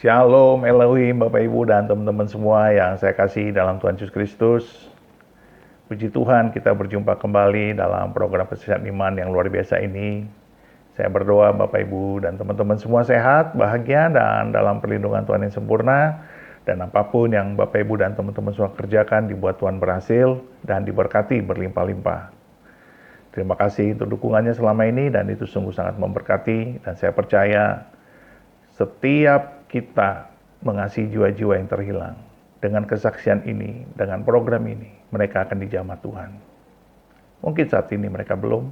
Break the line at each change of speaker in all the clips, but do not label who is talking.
Shalom Elohim, Bapak Ibu dan teman-teman semua yang saya kasih dalam Tuhan Yesus Kristus. Puji Tuhan, kita berjumpa kembali dalam program Pesisat Iman yang luar biasa ini. Saya berdoa Bapak Ibu dan teman-teman semua sehat, bahagia, dan dalam perlindungan Tuhan yang sempurna. Dan apapun yang Bapak Ibu dan teman-teman semua kerjakan, dibuat Tuhan berhasil dan diberkati berlimpah-limpah. Terima kasih untuk dukungannya selama ini, dan itu sungguh sangat memberkati. Dan saya percaya setiap kita mengasihi jiwa-jiwa yang terhilang, dengan kesaksian ini, dengan program ini, mereka akan dijamah Tuhan. Mungkin saat ini mereka belum,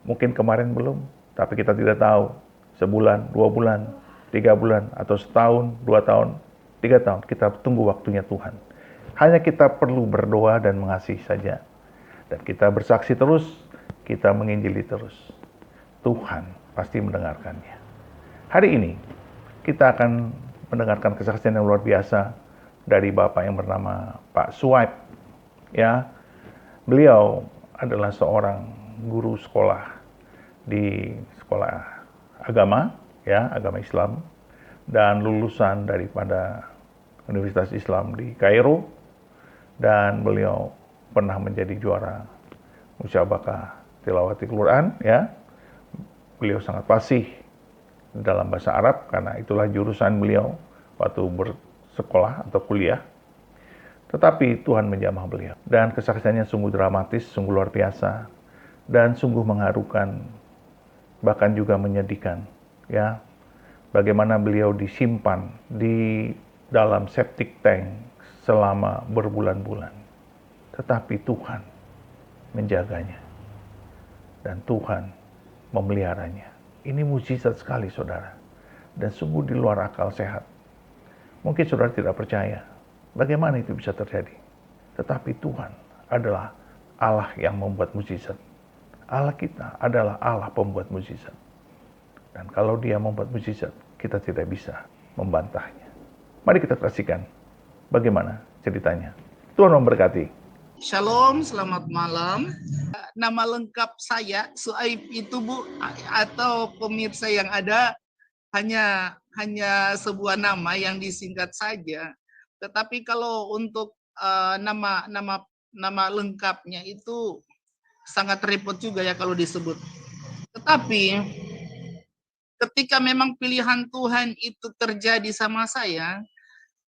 mungkin kemarin belum, tapi kita tidak tahu. Sebulan, 2 bulan, 3 bulan, atau setahun, 2 tahun, 3 tahun, kita tunggu waktunya Tuhan. Hanya kita perlu berdoa dan mengasihi saja. Dan kita bersaksi terus, kita menginjili terus. Tuhan pasti mendengarkannya. Hari ini, kita akan mendengarkan kesaksian yang luar biasa dari Bapak yang bernama Pak Suaib. Ya, beliau adalah seorang guru sekolah di sekolah agama, ya, agama Islam, dan lulusan daripada Universitas Islam di Kairo, dan beliau pernah menjadi juara musyabaqa tilawatil Quran, ya. Beliau sangat fasih dalam bahasa Arab, karena itulah jurusan beliau waktu bersekolah atau kuliah. Tetapi Tuhan menjamah beliau, dan kesaksiannya sungguh dramatis, sungguh luar biasa, dan sungguh mengharukan, bahkan juga menyedihkan. Ya, bagaimana beliau disimpan di dalam septic tank selama berbulan-bulan. Tetapi Tuhan menjaganya, dan Tuhan memeliharanya. Ini mujizat sekali, saudara, dan sungguh di luar akal sehat. Mungkin saudara tidak percaya bagaimana itu bisa terjadi, tetapi Tuhan adalah Allah yang membuat mujizat. Allah kita adalah Allah pembuat mujizat, dan kalau Dia membuat mujizat, kita tidak bisa membantahnya. Mari kita saksikan bagaimana ceritanya. Tuhan memberkati.
Shalom, selamat malam. Nama lengkap saya Suaib itu, Bu, atau pemirsa yang ada, hanya sebuah nama yang disingkat saja. Tetapi kalau untuk nama lengkapnya itu sangat repot juga ya kalau disebut. Tetapi ketika memang pilihan Tuhan itu terjadi sama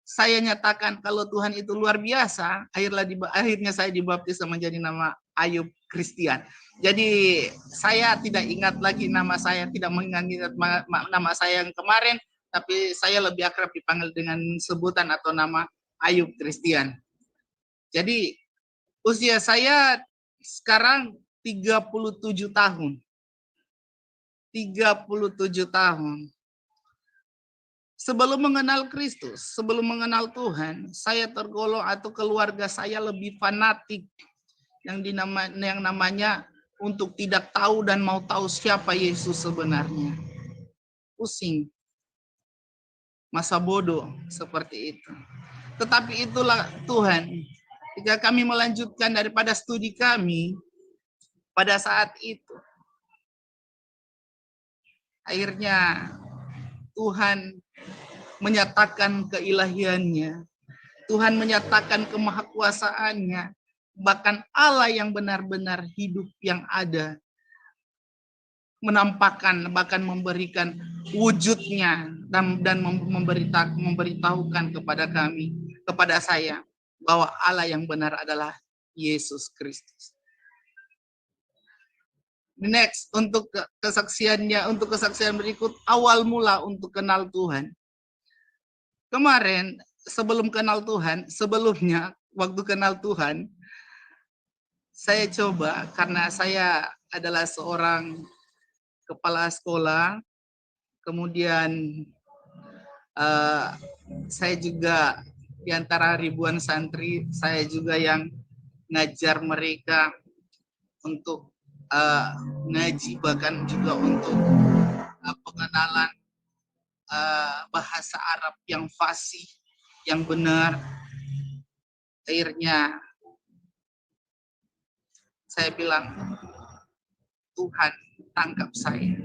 saya nyatakan kalau Tuhan itu luar biasa. Akhirnya saya dibaptis menjadi nama Ayub Christian. Jadi saya tidak ingat lagi nama saya, tidak mengingat nama saya yang kemarin, tapi saya lebih akrab dipanggil dengan sebutan atau nama Ayub Christian. Jadi usia saya sekarang 37 tahun. 37 tahun. Sebelum mengenal Kristus, sebelum mengenal Tuhan, saya tergolong atau keluarga saya lebih fanatik yang namanya untuk tidak tahu dan mau tahu siapa Yesus sebenarnya. Pusing. Masa bodoh seperti itu. Tetapi itulah Tuhan. Jika kami melanjutkan daripada studi kami pada saat itu, akhirnya Tuhan menyatakan keilahiannya, Tuhan menyatakan kemahakuasaannya, bahkan Allah yang benar-benar hidup yang ada, menampakkan, bahkan memberikan wujudnya dan memberitahukan kepada kami, kepada saya, bahwa Allah yang benar adalah Yesus Kristus. Next, untuk kesaksian berikut, awal mula untuk kenal Tuhan. Kemarin, sebelum kenal Tuhan, sebelumnya waktu kenal Tuhan, saya coba, karena saya adalah seorang kepala sekolah, kemudian saya juga di antara ribuan santri, saya juga yang ngajar mereka untuk ngaji, bahkan juga untuk pengenalan bahasa Arab yang fasih, yang benar. Akhirnya saya bilang, Tuhan tangkap saya.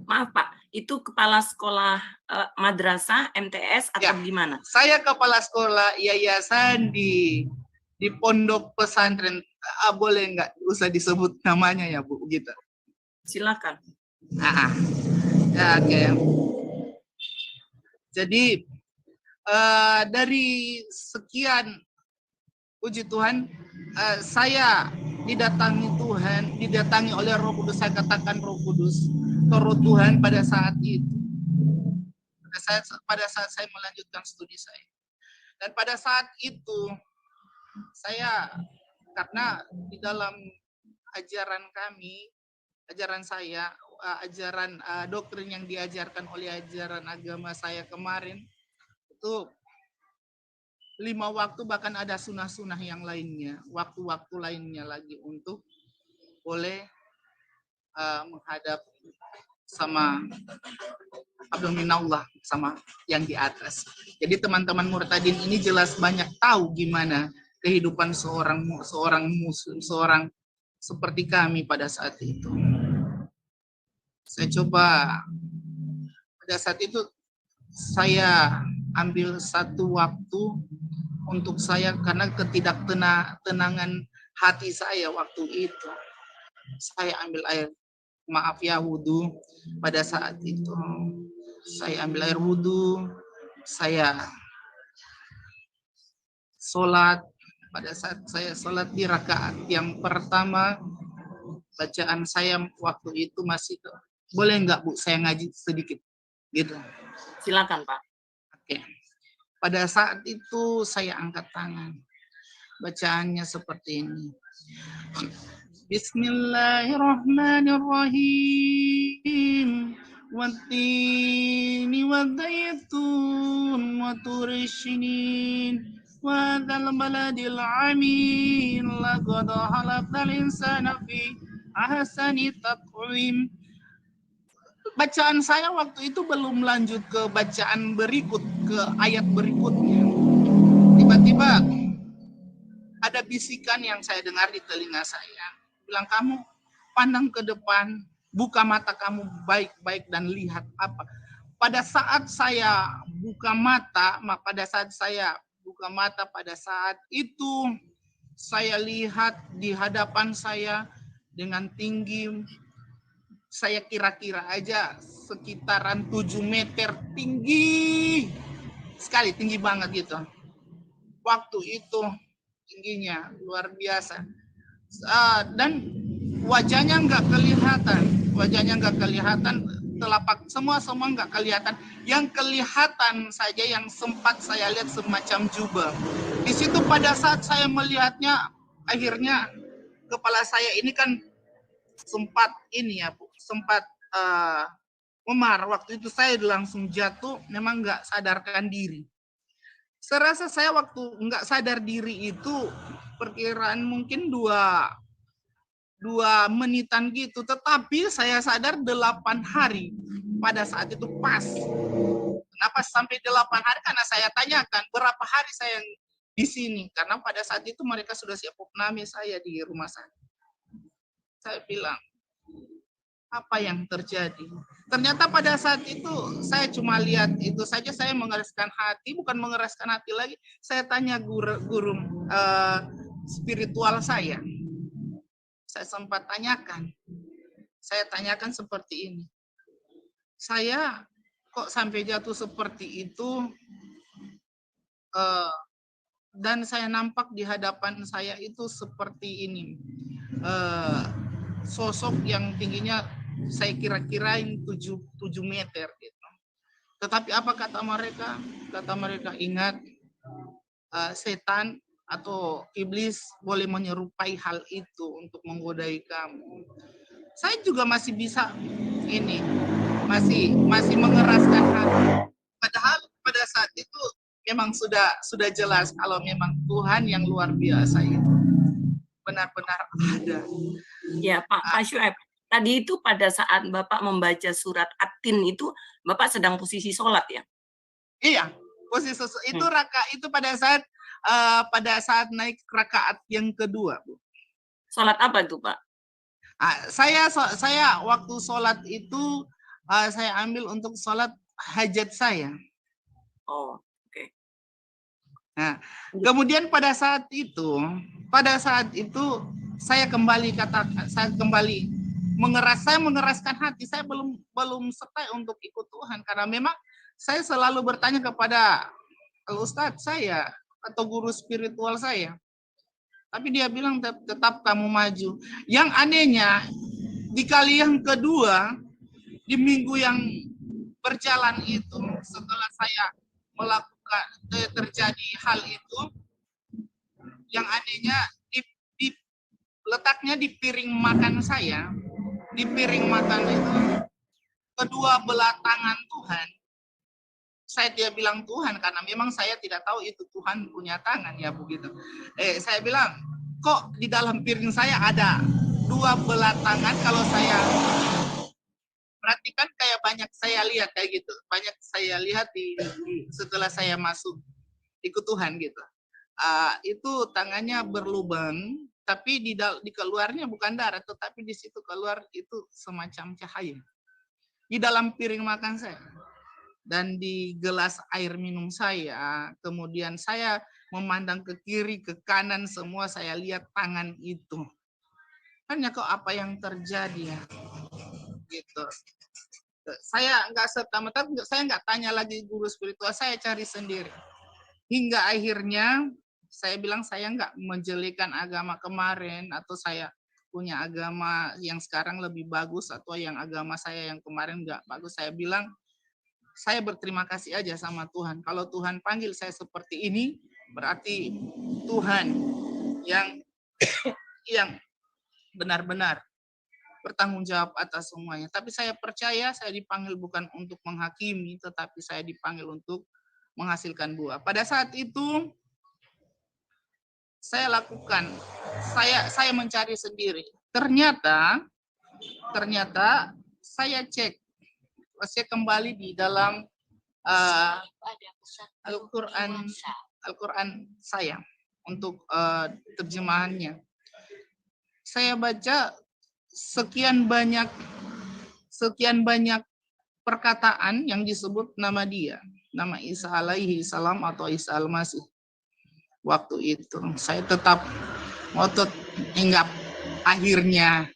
Maaf Pak, itu kepala sekolah madrasah, MTS atau
Ya.
gimana?
Saya kepala sekolah yayasan di pondok pesantren. Boleh nggak usah disebut namanya ya Bu, gitu.
Silakan.
Ya, oke. Jadi dari sekian, puji Tuhan, saya didatangi oleh Roh Kudus. Saya katakan Roh Kudus, Roh Tuhan pada saat itu. Pada saat saya melanjutkan studi saya. Dan pada saat itu saya, karena di dalam ajaran kami, ajaran saya, ajaran doktrin yang diajarkan oleh ajaran agama saya kemarin, itu 5 waktu, bahkan ada sunah-sunah yang lainnya, waktu-waktu lainnya lagi untuk boleh menghadap sama abdominallah, sama yang di atas. Jadi teman-teman murtadin ini jelas banyak tahu gimana kehidupan seorang muslim, seorang seperti kami pada saat itu. Saya coba pada saat itu saya ambil satu waktu untuk saya, karena ketidaktenangan hati saya waktu itu. Saya ambil air, maaf ya, wudhu. Pada saat itu saya ambil air wudhu, saya sholat. Pada saat saya sholat di rakaat yang pertama, bacaan saya waktu itu masih, boleh nggak Bu saya ngaji sedikit gitu?
Silakan Pak.
Oke. Pada saat itu saya angkat tangan, bacaannya seperti ini. Bismillahirrahmanirrahim. Wattini wadzaitun wa turi sinin wa dzal baladil amin laqad khalaqal insana fi ahsani taqwim. Bacaan saya waktu itu belum lanjut ke bacaan berikut, ke ayat berikutnya. Tiba-tiba ada bisikan yang saya dengar di telinga saya. Bilang, kamu pandang ke depan, buka mata kamu baik-baik dan lihat apa. Pada saat saya buka mata, pada saat itu saya lihat di hadapan saya dengan tinggi, saya kira-kira aja sekitaran 7 meter tinggi sekali, tinggi banget gitu. Waktu itu tingginya luar biasa. Dan wajahnya nggak kelihatan, telapak semua nggak kelihatan. Yang kelihatan saja yang sempat saya lihat semacam jubah. Di situ pada saat saya melihatnya, akhirnya kepala saya ini kan sempat ini ya Bu, sempat memar. Waktu itu saya langsung jatuh, memang nggak sadarkan diri. Saya rasa saya waktu nggak sadar diri itu perkiraan mungkin 2 menitan gitu, tetapi saya sadar 8 hari pada saat itu pas. Kenapa sampai 8 hari? Karena saya tanyakan berapa hari saya di sini, karena pada saat itu mereka sudah siap opname saya di rumah sakit. Saya bilang, apa yang terjadi? Ternyata pada saat itu saya cuma lihat itu saja, saya mengeraskan hati, bukan mengeraskan hati lagi. Saya tanya guru spiritual saya. Saya sempat tanyakan. Saya tanyakan seperti ini. Saya kok sampai jatuh seperti itu, dan saya nampak di hadapan saya itu seperti ini. Sosok yang tingginya saya kira-kirain 7 meter gitu. Tetapi apa kata mereka? Kata mereka, ingat, setan atau iblis boleh menyerupai hal itu untuk menggodai kamu. Saya juga masih bisa ini, masih mengeraskan hati. Padahal pada saat itu memang sudah jelas kalau memang Tuhan yang luar biasa itu benar-benar ada.
Ya Pak Syuaib, tadi itu pada saat Bapak membaca surat At-Tin itu, Bapak sedang posisi sholat ya?
Iya, posisi itu itu pada saat naik rakaat yang kedua, Bu.
Sholat apa itu Pak?
Saya waktu sholat itu saya ambil untuk sholat hajat saya.
Oh, oke.
Nah, kemudian pada saat itu saya kembali mengeraskan hati. Saya belum selesai untuk ikut Tuhan, karena memang saya selalu bertanya kepada Ustadz saya atau guru spiritual saya. Tapi dia bilang tetap kamu maju. Yang anehnya di kali yang kedua, di minggu yang berjalan itu, setelah saya melakukan terjadi hal itu, yang anehnya letaknya di piring makan saya, di piring makan itu kedua belah tangan Tuhan. Saya tidak bilang Tuhan karena memang saya tidak tahu itu Tuhan punya tangan, ya begitu. Saya bilang, kok di dalam piring saya ada dua belah tangan. Kalau saya perhatikan kayak banyak saya lihat kayak gitu, banyak saya lihat setelah saya masuk ikut Tuhan gitu. Itu tangannya berlubang, tapi di keluarnya bukan darah, tetapi di situ keluar itu semacam cahaya di dalam piring makan saya. Dan di gelas air minum saya, kemudian saya memandang ke kiri, ke kanan, semua saya lihat tangan itu. Hanya kok apa yang terjadi ya? Gitu. Saya nggak serta-merta, saya nggak tanya lagi guru spiritual, saya cari sendiri. Hingga akhirnya saya bilang saya nggak menjelekan agama kemarin, atau saya punya agama yang sekarang lebih bagus, atau yang agama saya yang kemarin nggak bagus. Saya bilang, saya berterima kasih aja sama Tuhan. Kalau Tuhan panggil saya seperti ini, berarti Tuhan yang benar-benar bertanggung jawab atas semuanya. Tapi saya percaya saya dipanggil bukan untuk menghakimi, tetapi saya dipanggil untuk menghasilkan buah. Pada saat itu saya lakukan, saya mencari sendiri. Ternyata saya cek, saya kembali di dalam Al-Quran saya untuk terjemahannya. Saya baca sekian banyak perkataan yang disebut nama dia, nama Isa alaihi salam atau Isa al-Masih. Waktu itu saya tetap ngotot hingga akhirnya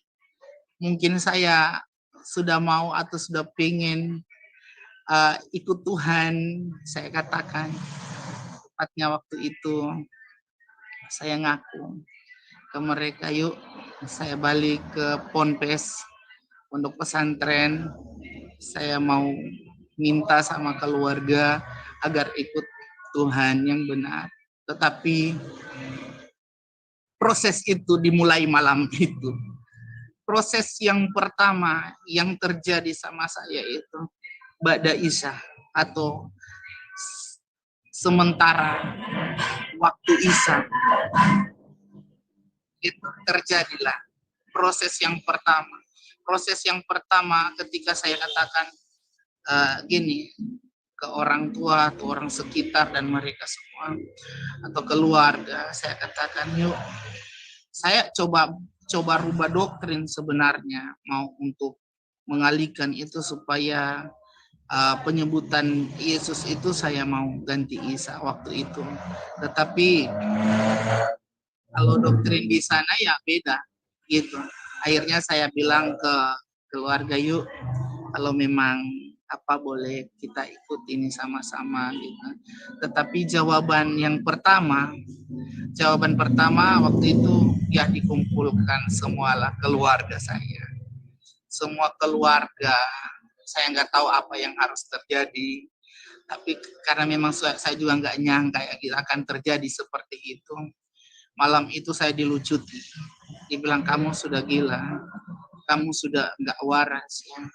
mungkin saya sudah mau atau sudah pengen ikut Tuhan. Saya katakan tepatnya waktu itu saya ngaku ke mereka, yuk saya balik ke Ponpes, pondok pesantren. Saya mau minta sama keluarga agar ikut Tuhan yang benar. Tetapi proses itu dimulai malam itu. Proses yang pertama yang terjadi sama saya itu Ba'da Isya, atau sementara waktu Isya. Itu terjadilah proses yang pertama. Proses yang pertama ketika saya katakan gini ke orang tua atau orang sekitar dan mereka semua atau keluarga, saya katakan, yuk saya coba rubah doktrin sebenarnya, mau untuk mengalihkan itu supaya penyebutan Yesus itu saya mau ganti Isa waktu itu. Tetapi kalau doktrin di sana ya beda gitu. Akhirnya saya bilang ke keluarga, yuk kalau memang boleh kita ikut ini sama-sama gitu. Tetapi jawaban pertama waktu itu ya dikumpulkan semualah keluarga saya. Semua keluarga, saya nggak tahu apa yang harus terjadi. Tapi karena memang saya juga nggak nyangka ya akan terjadi seperti itu. Malam itu saya dilucuti. Dibilang, kamu sudah gila. Kamu sudah nggak waras. Ya.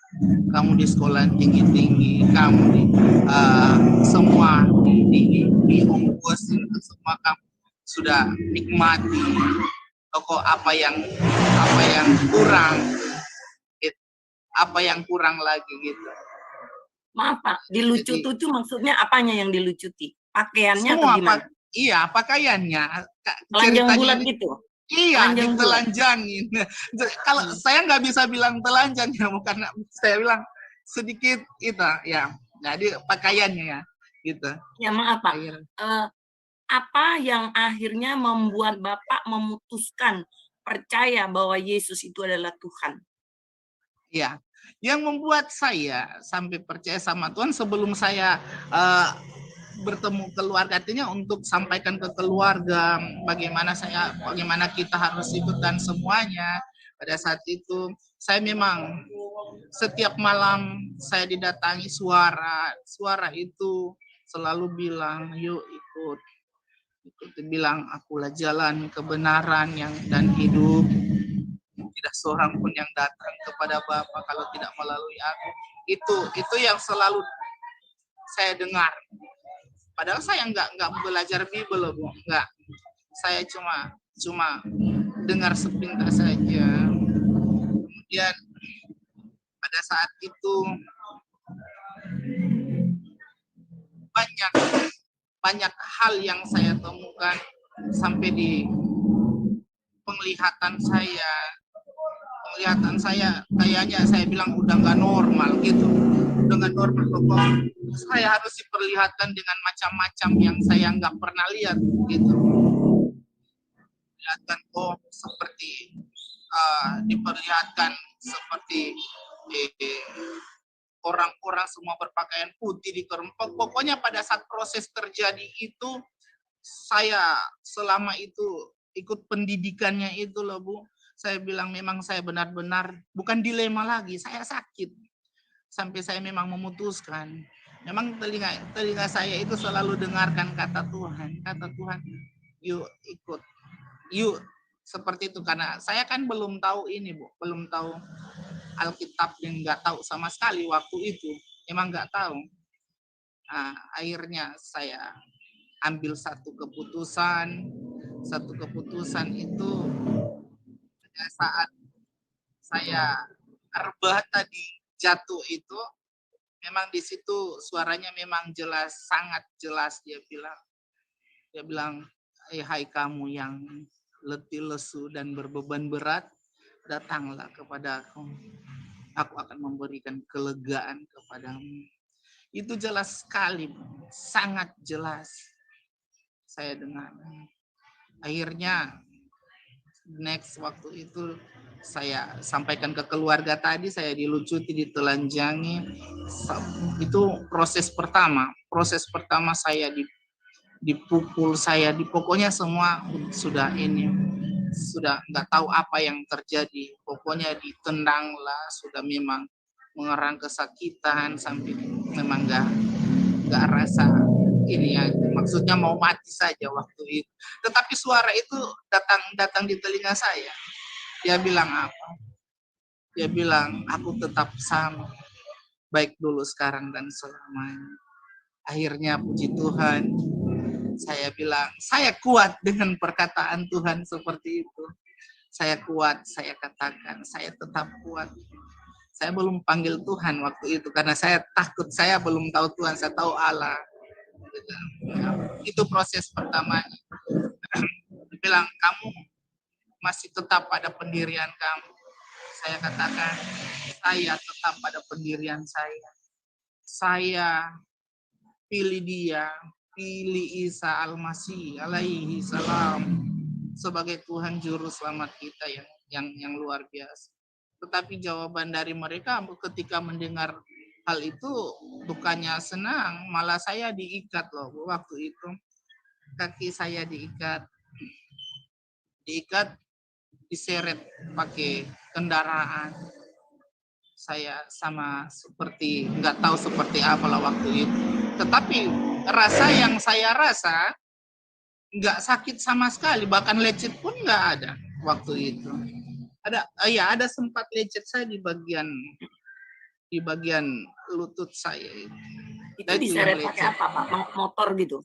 Kamu di sekolah tinggi-tinggi. Kamu di semua di ongkos itu semua kamu sudah nikmati. Kok apa yang kurang? Apa yang kurang lagi gitu.
Maaf Pak, dilucuti itu maksudnya apanya yang dilucuti? Pakaiannya
semua,
atau gimana?
Iya, pakaiannya.
Telanjang bulat gitu?
Iya, ditelanjangin. Kalau saya nggak bisa bilang telanjang ya, karena saya bilang sedikit itu ya. Jadi pakaiannya ya gitu.
Ya maaf Pak,
Akhirnya.
apa yang akhirnya membuat Bapak memutuskan percaya bahwa Yesus itu adalah Tuhan?
Ya, yang membuat saya sampai percaya sama Tuhan sebelum saya bertemu keluarga, artinya untuk sampaikan ke keluarga bagaimana kita harus ikut dan semuanya. Pada saat itu saya memang setiap malam saya didatangi suara itu selalu bilang, yuk ikut bilang, akulah jalan kebenaran dan hidup, tidak seorang pun yang datang kepada Bapa kalau tidak melalui aku. Itu yang selalu saya dengar. Padahal saya nggak belajar Bible, Bu. Nggak. Saya cuma dengar sepintas saja. Kemudian pada saat itu banyak hal yang saya temukan sampai di penglihatan saya kayaknya saya bilang udah nggak normal gitu, udah nggak normal kok. Saya harus diperlihatkan dengan macam-macam yang saya nggak pernah lihat gitu. Lihatkan seperti diperlihatkan seperti orang-orang semua berpakaian putih di kerempok. Pokoknya pada saat proses terjadi itu, saya selama itu ikut pendidikannya itu loh Bu. Saya bilang memang saya benar-benar bukan dilema lagi, saya sakit. Sampai saya memang memutuskan. Memang telinga saya itu selalu dengarkan kata Tuhan. Kata Tuhan, yuk ikut. Yuk, seperti itu. Karena saya kan belum tahu ini Bu, belum tahu Alkitab, yang nggak tahu sama sekali waktu itu, emang nggak tahu. Nah, akhirnya saya ambil satu keputusan itu pada saat saya rebah tadi jatuh itu, memang di situ suaranya memang jelas, sangat jelas dia bilang, hai kamu yang letih lesu dan berbeban berat, datanglah kepadaku. Aku akan memberikan kelegaan kepadamu. Itu jelas sekali, sangat jelas saya dengar. Akhirnya next waktu itu saya sampaikan ke keluarga tadi, saya dilucuti, ditelanjangi. Itu proses pertama saya dipukul, saya pokoknya semua sudah nggak tahu apa yang terjadi, pokoknya ditendang lah, sudah memang mengerang kesakitan sampai memang nggak rasa ini ya, maksudnya mau mati saja waktu itu. Tetapi suara itu datang di telinga saya. Dia bilang apa? Dia bilang, aku tetap sama, baik dulu, sekarang, dan selamanya. Akhirnya puji Tuhan, saya bilang, saya kuat dengan perkataan Tuhan seperti itu. Saya kuat, saya katakan, saya tetap kuat. Saya belum panggil Tuhan waktu itu, karena saya takut, saya belum tahu Tuhan, saya tahu Allah. Itu proses pertamanya. Dia bilang, kamu masih tetap pada pendirian kamu. Saya katakan, saya tetap pada pendirian saya. Saya pilih dia, pilih Isa Al-Masih alaihi salam sebagai Tuhan juru selamat kita yang luar biasa. Tetapi jawaban dari mereka ketika mendengar hal itu bukannya senang, malah saya diikat loh waktu itu. Kaki saya diikat, diseret pakai kendaraan. Saya sama seperti nggak tahu seperti apa lah waktu itu. Tetapi rasa yang saya rasa nggak sakit sama sekali, bahkan lecet pun nggak ada waktu itu. Ada sempat lecet saya di bagian lutut saya itu.
Itu diseret pakai apa Pak? Motor gitu?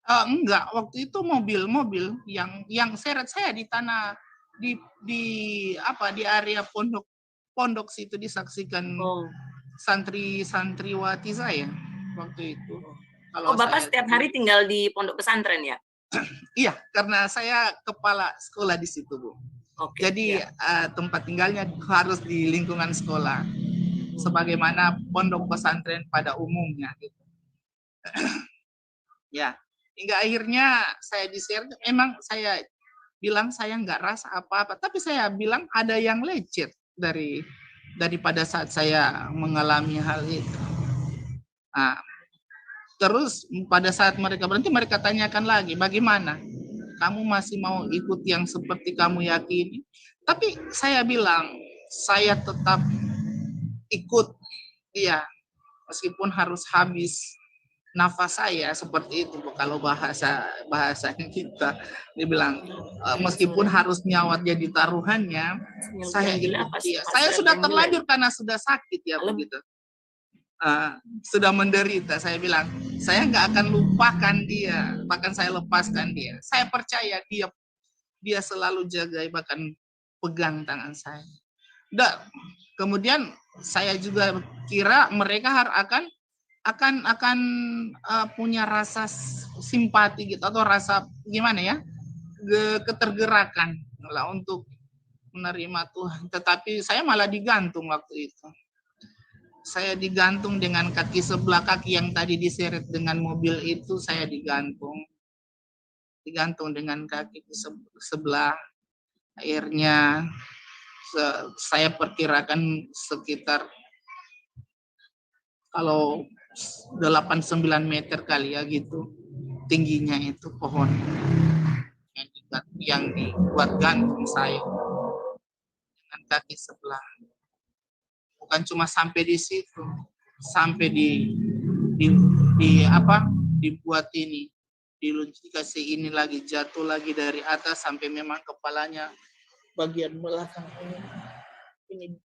Enggak, waktu itu mobil yang seret saya di tanah di area pondok situ, disaksikan santriwati saya waktu itu.
Kalau Bapak setiap hari tinggal di pondok pesantren ya?
Iya, karena saya kepala sekolah di situ, Bu.
Oke,
jadi ya. Tempat tinggalnya harus di lingkungan sekolah. sebagaimana pondok pesantren pada umumnya gitu. Ya, hingga akhirnya saya di-share, emang saya bilang saya nggak rasa apa-apa, tapi saya bilang ada yang lecet daripada saat saya mengalami hal itu. Nah, terus pada saat mereka berhenti, mereka tanyakan lagi, bagaimana? Kamu masih mau ikut yang seperti kamu yakini? Tapi saya bilang, saya tetap ikut, iya, meskipun harus habis nafas saya seperti itu. Kalau bahasanya kita dibilang meskipun harus nyawa jadi taruhannya, saya ikut. Iya, saya sudah terlanjur karena sudah sakit ya begitu. Sudah menderita, saya bilang saya nggak akan lupakan dia, bahkan saya lepaskan dia. Saya percaya dia selalu jaga, bahkan pegang tangan saya. Dan kemudian saya juga kira mereka akan punya rasa simpati gitu, atau rasa gimana ya, ketergerakan lah untuk menerima Tuhan. Tetapi saya malah digantung waktu itu. Saya digantung dengan kaki sebelah, kaki yang tadi diseret dengan mobil itu, saya digantung dengan kaki sebelah. Akhirnya saya perkirakan sekitar kalau 8-9 meter kali ya gitu tingginya itu pohon yang dibuat gantung saya dengan kaki sebelah. Bukan cuma sampai di situ, sampai dibuat ini, dikasih ini lagi, jatuh lagi dari atas sampai memang kepalanya bagian belakang ini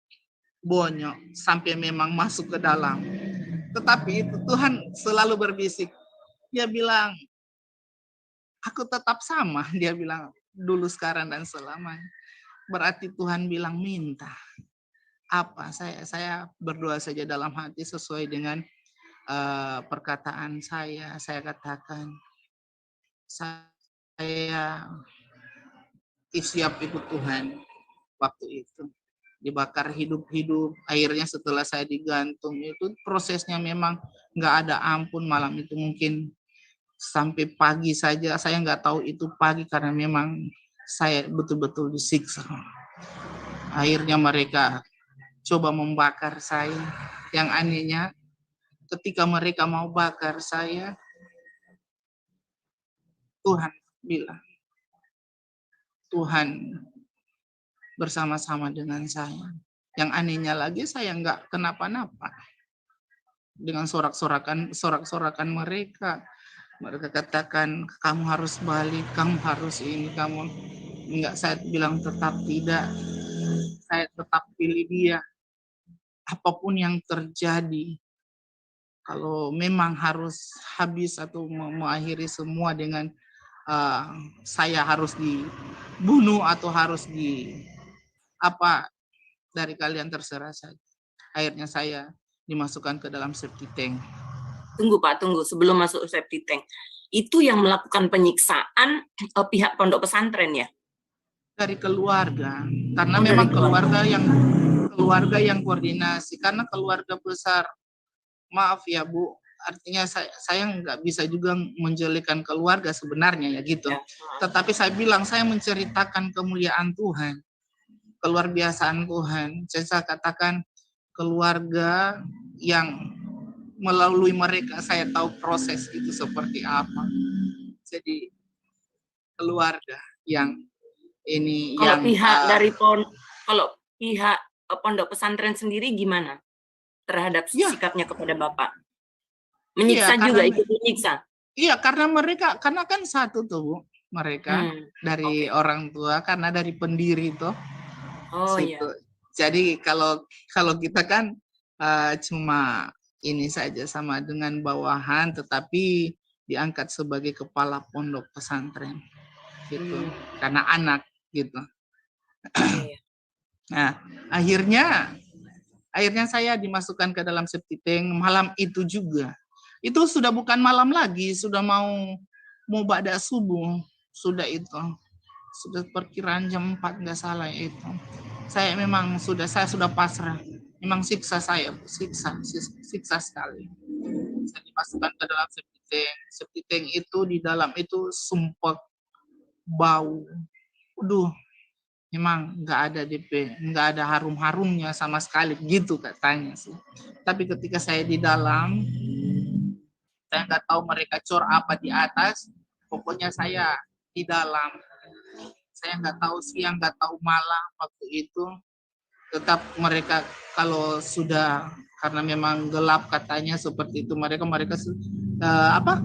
bonyok sampai memang masuk ke dalam. Tetapi itu Tuhan selalu berbisik. Dia bilang, aku tetap sama. Dia bilang, dulu, sekarang, dan selamanya. Berarti Tuhan bilang, minta. Apa? Saya berdoa saja dalam hati sesuai dengan perkataan saya. Saya katakan, saya siap ikut Tuhan waktu itu. Dibakar hidup-hidup. Akhirnya setelah saya digantung itu prosesnya memang nggak ada ampun. Malam itu mungkin sampai pagi saja, saya nggak tahu itu pagi karena memang saya betul-betul disiksa. Akhirnya mereka coba membakar saya. Yang anehnya, ketika mereka mau bakar saya, Tuhan bilang, Tuhan bersama-sama dengan saya. Yang anehnya lagi, saya nggak kenapa-napa. Dengan sorak-sorakan mereka. Mereka katakan, kamu harus balik, kamu harus ini, kamu enggak. Saya bilang tetap tidak. Saya tetap pilih dia. Apapun yang terjadi, kalau memang harus habis atau mengakhiri semua dengan saya harus dibunuh atau harus dari kalian, terserah saja. Akhirnya saya dimasukkan ke dalam septic tank.
Tunggu Pak, tunggu. Sebelum masuk septic tank, itu yang melakukan penyiksaan pihak pondok pesantren ya?
Dari keluarga, karena memang keluarga yang koordinasi, karena keluarga besar, maaf ya Bu, artinya saya nggak bisa juga menjelekkan keluarga sebenarnya ya gitu. Ya. Tetapi saya bilang, saya menceritakan kemuliaan Tuhan, keluar biasaan Tuhan. Saya katakan keluarga yang melalui mereka saya tahu proses itu seperti apa. Jadi keluarga yang ini
kalau
yang
kalau pihak pondok pesantren sendiri gimana terhadap sikapnya kepada Bapak? Menyiksa juga, ikut menyiksa? Iya,
karena kan satu tuh Bu, mereka dari orang tua, karena dari pendiri tuh. Iya. Jadi kalau kita kan cuma ini saja sama dengan bawahan, tetapi diangkat sebagai kepala pondok pesantren gitu, karena anak gitu. Nah, akhirnya saya dimasukkan ke dalam septic tank malam itu juga. Itu sudah bukan malam lagi, sudah mau ba'da subuh, sudah perkiraan jam 4 nggak salah itu. Saya sudah pasrah. memang siksa saya, siksa sekali. Saya dimasukkan ke dalam septic tank. Septic tank itu di dalam itu sumpah bau. Aduh, memang nggak ada DP, nggak ada harum-harumnya sama sekali gitu katanya sih. Tapi ketika saya di dalam, saya nggak tahu mereka cor apa di atas. Pokoknya saya di dalam. Saya nggak tahu siang, nggak tahu malam waktu itu. Tetap mereka kalau sudah karena memang gelap katanya seperti itu mereka apa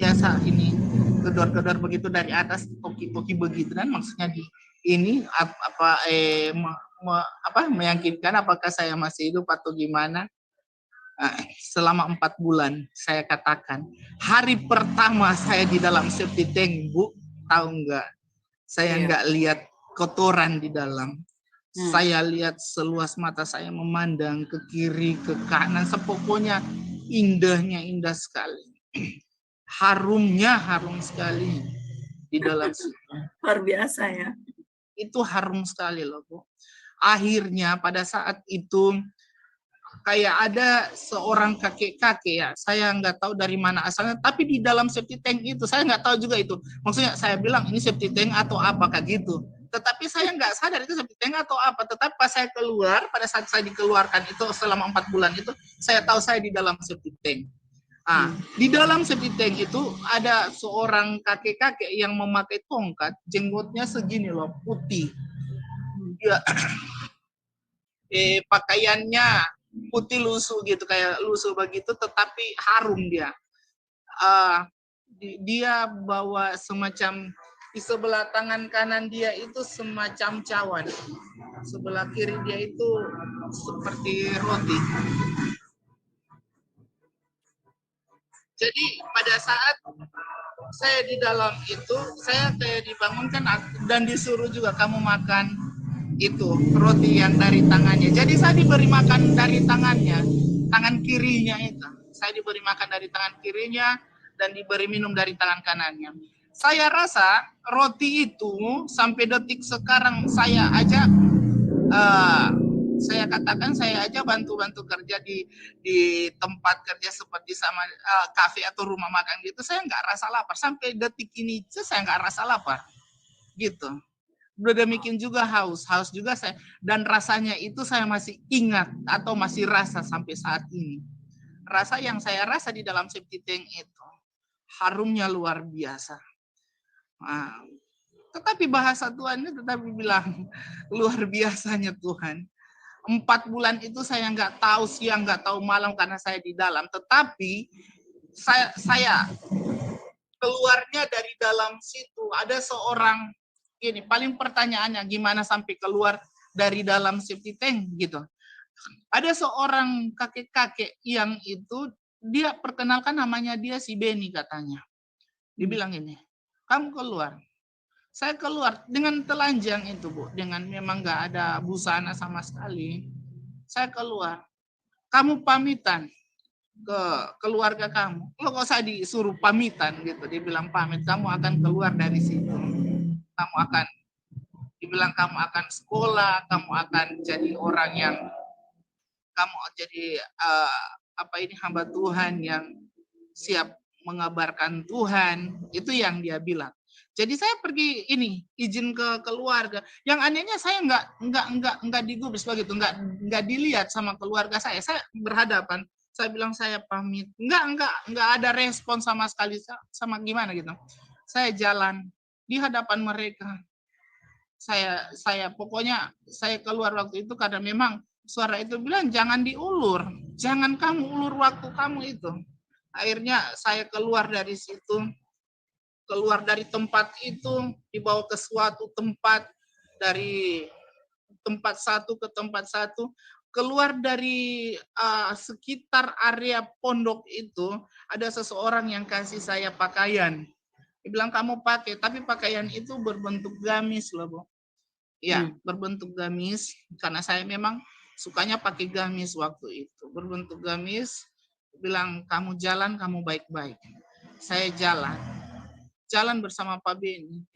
biasa ini gedor-gedor begitu dari atas toki-toki begitu kan maksudnya di ini apa meyakinkan apakah saya masih hidup atau gimana. Selama 4 bulan saya katakan hari pertama saya di dalam septic tank, Bu, tahu nggak, saya nggak lihat kotoran di dalam. Saya lihat seluas mata saya memandang ke kiri, ke kanan, sepokoknya indahnya indah sekali. Harumnya harum sekali di dalam situ.
Luar biasa ya.
Itu harum sekali loh, Bu. Akhirnya pada saat itu kayak ada seorang kakek-kakek ya, saya nggak tahu dari mana asalnya, tapi di dalam septic tank itu, saya nggak tahu juga itu. Maksudnya saya bilang ini septic tank atau apakah gitu. Tetapi saya nggak sadar itu septic tank atau apa. Tetapi pas saya keluar, pada saat saya dikeluarkan itu selama 4 bulan itu, saya tahu saya di dalam septic tank. Di dalam septic tank itu ada seorang kakek-kakek yang memakai tongkat, jenggotnya segini loh, putih. Dia pakaiannya putih lusuh gitu, kayak lusuh begitu, tetapi harum dia. Dia bawa semacam di sebelah tangan kanan dia itu semacam cawan, sebelah kiri dia itu seperti roti. Jadi pada saat saya di dalam itu, saya kayak dibangunkan dan disuruh juga kamu makan itu roti yang dari tangannya. Jadi saya diberi makan dari tangannya, tangan kirinya itu. Saya diberi makan dari tangan kirinya dan diberi minum dari tangan kanannya. Saya rasa roti itu sampai detik sekarang saya aja saya katakan saya aja bantu-bantu kerja di tempat kerja seperti sama kafe atau rumah makan gitu, saya nggak rasa lapar sampai detik ini, saya nggak rasa lapar gitu. Udah demikian juga haus juga saya, dan rasanya itu saya masih ingat atau masih rasa sampai saat ini. Rasa yang saya rasa di dalam septic tank itu harumnya luar biasa. Nah, tetapi bahasa Tuhan tetapi bilang luar biasanya Tuhan. 4 bulan itu saya nggak tahu siang, nggak tahu malam karena saya di dalam. Tetapi saya keluarnya dari dalam situ ada seorang ini paling pertanyaannya gimana sampai keluar dari dalam septic tank gitu. Ada seorang kakek-kakek yang itu dia perkenalkan namanya dia si Beni katanya. Dibilang ini, kamu keluar. Saya keluar dengan telanjang itu, Bu, dengan memang nggak ada busana sama sekali. Saya keluar. Kamu pamitan ke keluarga kamu. Lo kok saya disuruh pamitan gitu, dibilang pamit, kamu akan keluar dari situ. Kamu akan dibilang kamu akan sekolah, kamu akan jadi orang yang kamu jadi hamba Tuhan yang siap mengabarkan Tuhan. Itu yang dia bilang. Jadi saya pergi ini izin ke keluarga. Yang anehnya saya nggak digubris begitu, nggak dilihat sama keluarga saya. Saya berhadapan. Saya bilang saya pamit. Nggak ada respon sama sekali sama gimana gitu. Saya jalan di hadapan mereka. Saya pokoknya saya keluar waktu itu karena memang suara itu bilang jangan diulur, jangan kamu ulur waktu kamu itu. Akhirnya saya keluar dari situ, keluar dari tempat itu, dibawa ke suatu tempat, dari tempat satu ke tempat satu, keluar dari sekitar area pondok itu, ada seseorang yang kasih saya pakaian. Dia bilang kamu pakai, tapi pakaian itu berbentuk gamis loh, Bu. Ya, berbentuk gamis, karena saya memang sukanya pakai gamis waktu itu. Berbentuk gamis, bilang kamu jalan, kamu baik-baik. Saya jalan bersama Pak Beni.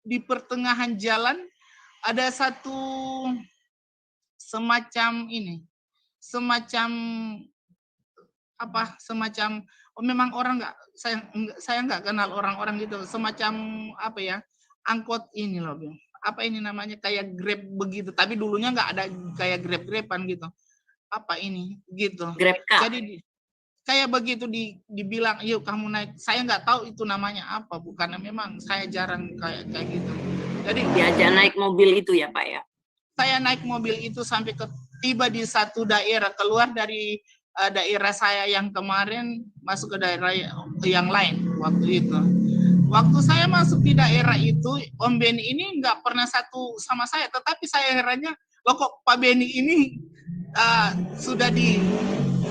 Di pertengahan jalan ada satu semacam ini, semacam semacam memang orang saya nggak kenal orang-orang gitu, semacam apa ya, angkot ini loh, apa ini namanya, kayak Grab begitu, tapi dulunya nggak ada kayak Grab-Graban gitu. Apa ini gitu.
Grab Car.
Jadi kayak begitu dibilang, yuk kamu naik. Saya nggak tahu itu namanya apa, karena memang saya jarang kayak gitu. Jadi
diajak naik mobil itu ya Pak ya?
Saya naik mobil itu sampai tiba di satu daerah, keluar dari daerah saya yang kemarin, masuk ke daerah yang lain waktu itu. Waktu saya masuk di daerah itu, Om Beni ini nggak pernah satu sama saya, tetapi saya herannya, loh kok Pak Beni ini sudah di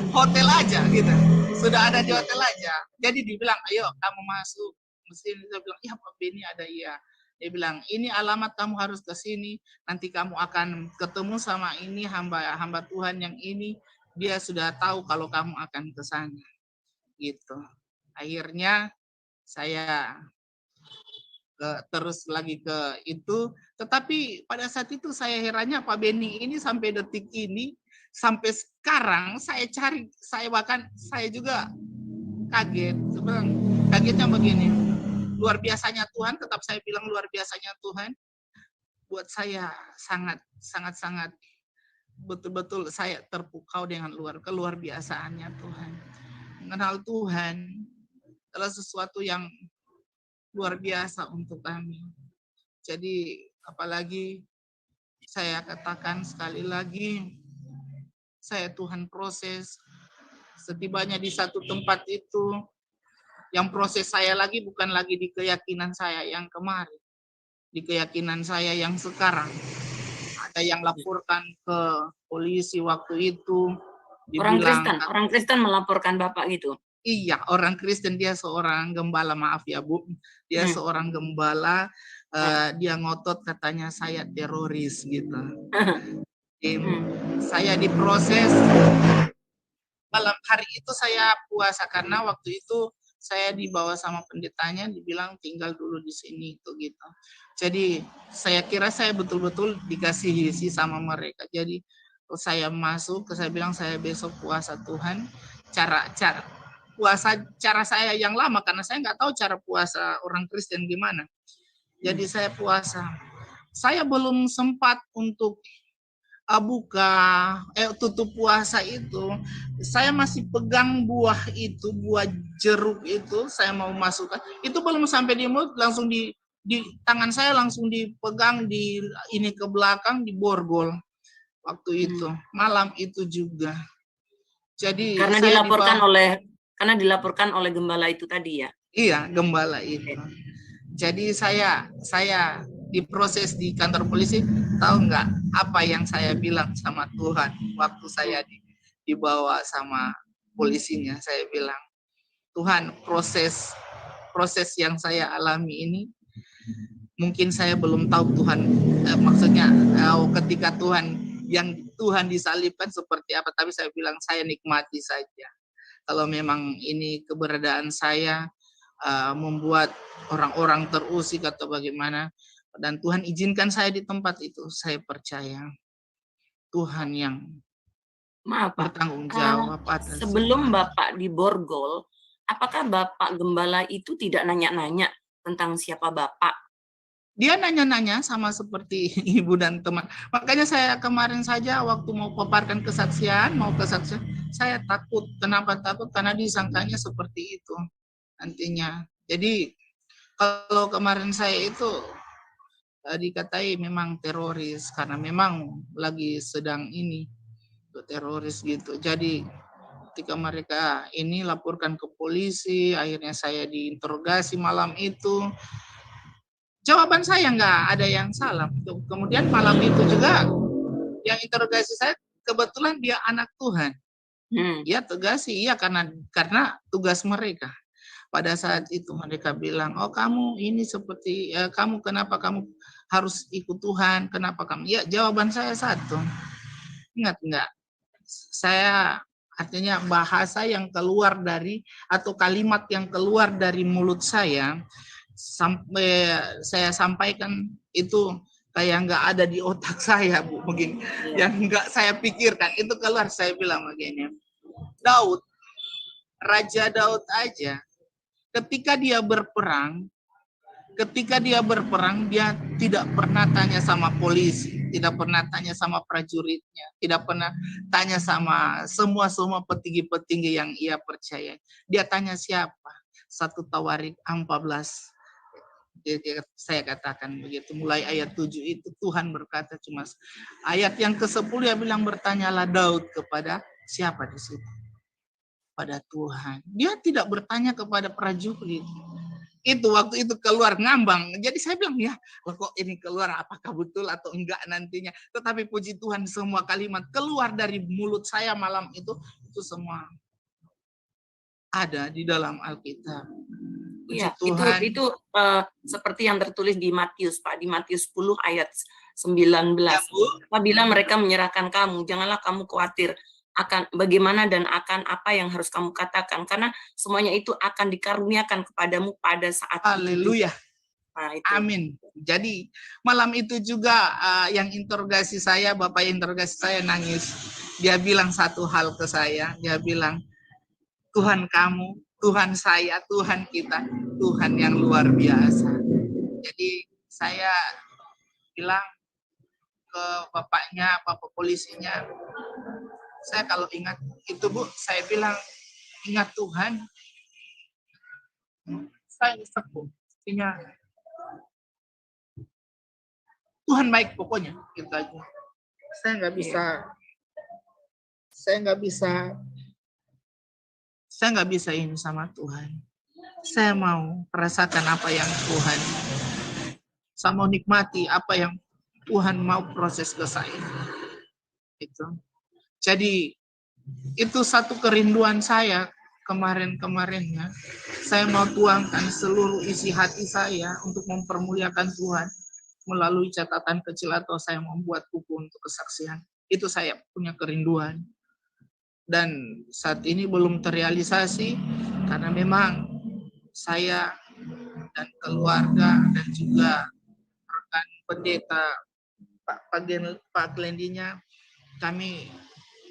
hotel aja gitu, sudah ada di hotel aja. Jadi dibilang, ayo kamu masuk mesin. Saya bilang, ya Pak Beni ada, iya. Dia bilang, ini alamat kamu harus ke sini, nanti kamu akan ketemu sama ini hamba Tuhan yang ini, dia sudah tahu kalau kamu akan ke sana. Gitu. Akhirnya saya terus lagi ke itu, tetapi pada saat itu saya herannya Pak Beni ini sampai detik ini, sampai sekarang saya cari, saya juga kaget. Sebenarnya kagetnya begini, luar biasanya Tuhan, tetap saya bilang luar biasanya Tuhan. Buat saya sangat betul-betul saya terpukau dengan keluar biasaannya Tuhan. Mengenal Tuhan adalah sesuatu yang luar biasa untuk kami. Jadi apalagi saya katakan sekali lagi, saya Tuhan proses. Setibanya di satu tempat itu, yang proses saya lagi bukan lagi di keyakinan saya yang kemarin, di keyakinan saya yang sekarang. Ada yang laporkan ke polisi waktu itu, dibilang
orang Kristen melaporkan Bapak gitu.
Iya, orang Kristen, dia seorang gembala, maaf ya Bu, dia seorang gembala, dia ngotot katanya saya teroris gitu. Saya diproses, malam hari itu saya puasa karena waktu itu saya dibawa sama pendetanya, dibilang tinggal dulu di sini itu gitu. Jadi saya kira saya betul-betul dikasih isi sama mereka. Jadi saya masuk, saya bilang saya besok puasa Tuhan. Puasa cara saya yang lama, karena saya nggak tahu cara puasa orang Kristen gimana. Jadi saya puasa. Saya belum sempat untuk tutup puasa itu. Saya masih pegang buah jeruk itu, saya mau masukkan. Itu belum sampai di mulut, langsung di tangan saya langsung dipegang ini ke belakang, diborgol. Waktu itu, malam itu juga. Jadi
karena dilaporkan oleh gembala itu tadi ya? Iya,
gembala itu. Jadi saya diproses di kantor polisi, tahu nggak apa yang saya bilang sama Tuhan waktu saya dibawa sama polisinya? Saya bilang, Tuhan, proses yang saya alami ini, mungkin saya belum tahu Tuhan, maksudnya ketika Tuhan disalibkan seperti apa, tapi saya bilang saya nikmati saja. Kalau memang ini keberadaan saya membuat orang-orang terusik atau bagaimana, dan Tuhan izinkan saya di tempat itu, saya percaya Tuhan yang bertanggung jawab atas.
Sebelum Bapak diborgol, apakah Bapak gembala itu tidak nanya-nanya tentang siapa Bapak?
Dia nanya-nanya sama seperti ibu dan teman. Makanya saya kemarin saja waktu mau paparkan kesaksian, saya takut. Kenapa takut? Karena disangkanya seperti itu nantinya. Jadi kalau kemarin saya itu dikatai memang teroris, karena memang lagi sedang ini teroris gitu. Jadi ketika mereka ini laporkan ke polisi, akhirnya saya diinterogasi malam itu. Jawaban saya nggak ada yang salah. Kemudian malam itu juga yang interogasi saya, kebetulan dia anak Tuhan. Ya tegasi, iya karena tugas mereka. Pada saat itu mereka bilang, oh kamu ini seperti, kamu kenapa kamu harus ikut Tuhan, kenapa kamu? Ya jawaban saya satu, ingat nggak? Saya artinya bahasa yang keluar dari, atau kalimat yang keluar dari mulut saya, sampai saya sampaikan itu kayak nggak ada di otak saya, Bu, begini. Yang nggak saya pikirkan itu keluar. Saya bilang begini, Daud, Raja Daud aja, ketika dia berperang, dia tidak pernah tanya sama polisi, tidak pernah tanya sama prajuritnya, tidak pernah tanya sama semua petinggi-petinggi yang ia percaya. Dia tanya siapa? 1 Tawarik 14. Saya katakan begitu, mulai ayat 7 itu Tuhan berkata cuma ayat yang ke-10 dia bilang, bertanyalah Daud kepada siapa di situ? Pada Tuhan. Dia tidak bertanya kepada prajurit. Itu waktu itu keluar ngambang. Jadi saya bilang, ya kok ini keluar, apakah betul atau enggak nantinya. Tetapi puji Tuhan, semua kalimat keluar dari mulut saya malam itu semua ada di dalam Alkitab.
Iya, itu seperti yang tertulis di Matius, Pak, di Matius 10 ayat 19. Ya, apabila mereka menyerahkan kamu, janganlah kamu khawatir akan bagaimana dan akan apa yang harus kamu katakan, karena semuanya itu akan dikaruniakan kepadamu pada saat
Haleluya.
Nah,
amin. Jadi malam itu juga yang interogasi saya, Bapak yang interogasi saya nangis. Dia bilang satu hal ke saya, dia bilang, Tuhan kamu, Tuhan saya, Tuhan kita, Tuhan yang luar biasa. Jadi saya bilang ke bapaknya, bapak polisinya, saya kalau ingat itu, Bu, saya bilang, ingat Tuhan, saya sepuh. Artinya Tuhan baik pokoknya, gitu aja. Saya nggak bisa ini sama Tuhan. Saya mau merasakan apa yang Tuhan, saya mau nikmati apa yang Tuhan mau proses ke saya. Itu. Jadi itu satu kerinduan saya kemarin-kemarinnya. Saya mau tuangkan seluruh isi hati saya untuk mempermuliakan Tuhan melalui catatan kecil atau saya membuat buku untuk kesaksian. Itu saya punya kerinduan. Dan saat ini belum terrealisasi karena memang saya dan keluarga dan juga rekan pendeta Pak Glendinya, kami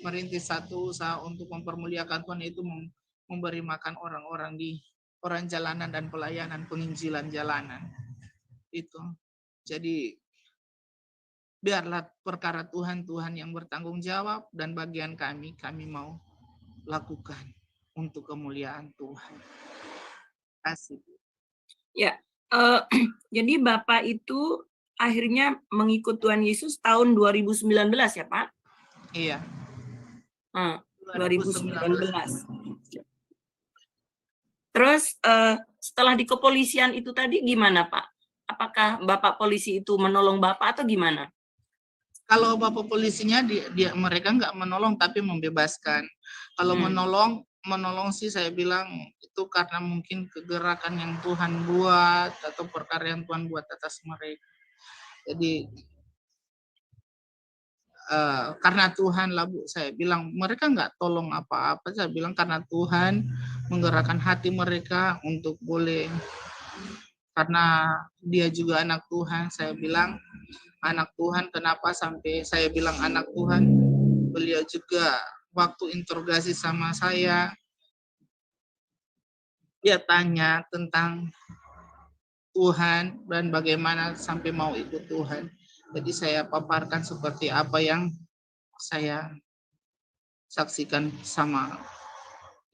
merintis satu usaha untuk mempermuliakan Tuhan, itu memberi makan orang-orang di orang jalanan dan pelayanan penginjilan jalanan. Itu. Jadi biarlah perkara Tuhan yang bertanggung jawab, dan bagian kami mau lakukan untuk kemuliaan Tuhan. Kasih.
Ya, jadi Bapak itu akhirnya mengikut Tuhan Yesus tahun 2019 ya, Pak?
Iya.
2019. Terus setelah di kepolisian itu tadi gimana, Pak? Apakah Bapak polisi itu menolong Bapak atau gimana?
Kalau Bapak polisinya mereka nggak menolong tapi membebaskan. Kalau menolong sih saya bilang itu karena mungkin kegerakan yang Tuhan buat atau perkara yang Tuhan buat atas mereka. Jadi karena Tuhan lah, Bu, saya bilang mereka nggak tolong apa-apa. Saya bilang karena Tuhan menggerakkan hati mereka untuk boleh, karena dia juga anak Tuhan. Saya bilang anak Tuhan, kenapa sampai saya bilang anak Tuhan? Beliau juga waktu interogasi sama saya, dia tanya tentang Tuhan dan bagaimana sampai mau ikut Tuhan. Jadi saya paparkan seperti apa yang saya saksikan sama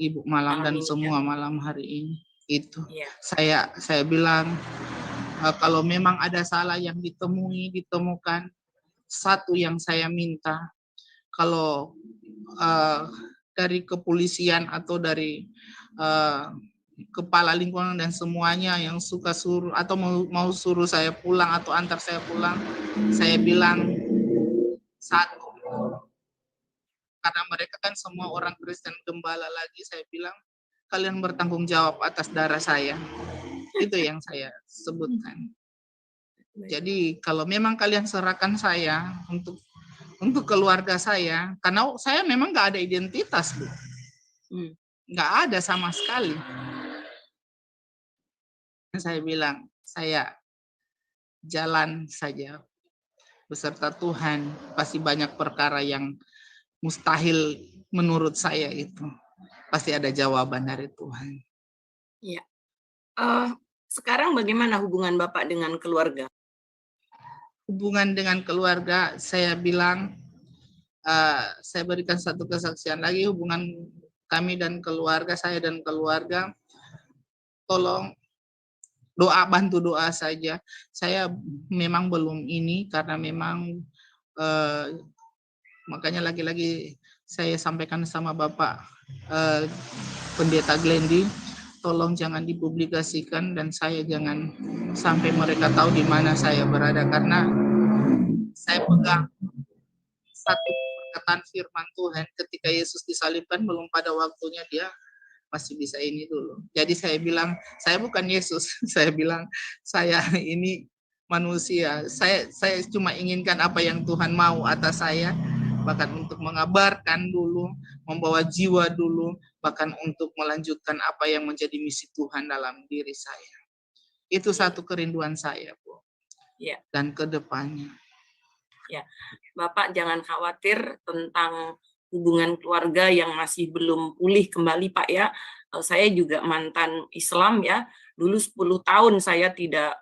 Ibu Malam dan semua malam hari ini. Itu saya bilang, kalau memang ada salah yang ditemukan, satu yang saya minta, kalau dari kepolisian atau dari kepala lingkungan dan semuanya yang suka suruh atau mau suruh saya pulang atau antar saya pulang, saya bilang satu, karena mereka kan semua orang Kristen gembala lagi, saya bilang kalian bertanggung jawab atas darah saya. Itu yang saya sebutkan. Jadi kalau memang kalian serahkan saya untuk keluarga saya, karena saya memang nggak ada identitas, Bu. Nggak ada sama sekali. Saya bilang, saya jalan saja. beserta Tuhan, pasti banyak perkara yang mustahil menurut saya itu. Pasti ada jawaban dari Tuhan.
Ya. Sekarang bagaimana hubungan Bapak dengan keluarga?
Hubungan dengan keluarga, saya bilang, saya berikan satu kesaksian lagi, hubungan kami dan keluarga, saya dan keluarga, tolong bantu doa saja. Saya memang belum ini, karena memang makanya lagi-lagi saya sampaikan sama Bapak Pendeta Glendi, tolong jangan dipublikasikan dan saya jangan sampai mereka tahu di mana saya berada, karena saya pegang satu perkataan firman Tuhan, ketika Yesus disalibkan belum pada waktunya dia masih bisa ini dulu. Jadi saya bilang, saya bukan Yesus. Saya bilang, saya ini manusia. Saya cuma inginkan apa yang Tuhan mau atas saya, bahkan untuk mengabarkan dulu, membawa jiwa dulu, bahkan untuk melanjutkan apa yang menjadi misi Tuhan dalam diri saya. Itu satu kerinduan saya, Bu.
Ya.
Dan ke depannya.
Ya, Bapak jangan khawatir tentang hubungan keluarga yang masih belum pulih kembali, Pak ya. Saya juga mantan Islam ya. Dulu 10 tahun saya tidak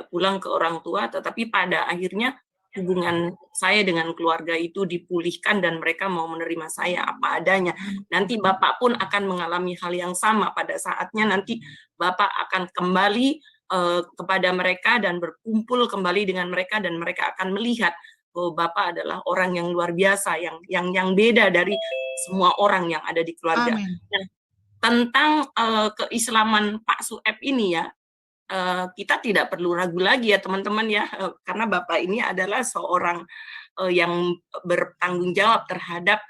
pulang ke orang tua, tetapi pada akhirnya hubungan saya dengan keluarga itu dipulihkan dan mereka mau menerima saya apa adanya. Nanti Bapak pun akan mengalami hal yang sama pada saatnya, nanti Bapak akan kembali kepada mereka dan berkumpul kembali dengan mereka, dan mereka akan melihat bahwa Bapak adalah orang yang luar biasa, yang beda dari semua orang yang ada di keluarga. Nah, tentang keislaman Pak Sueb ini ya, kita tidak perlu ragu lagi ya teman-teman ya, karena Bapak ini adalah seorang yang bertanggung jawab terhadap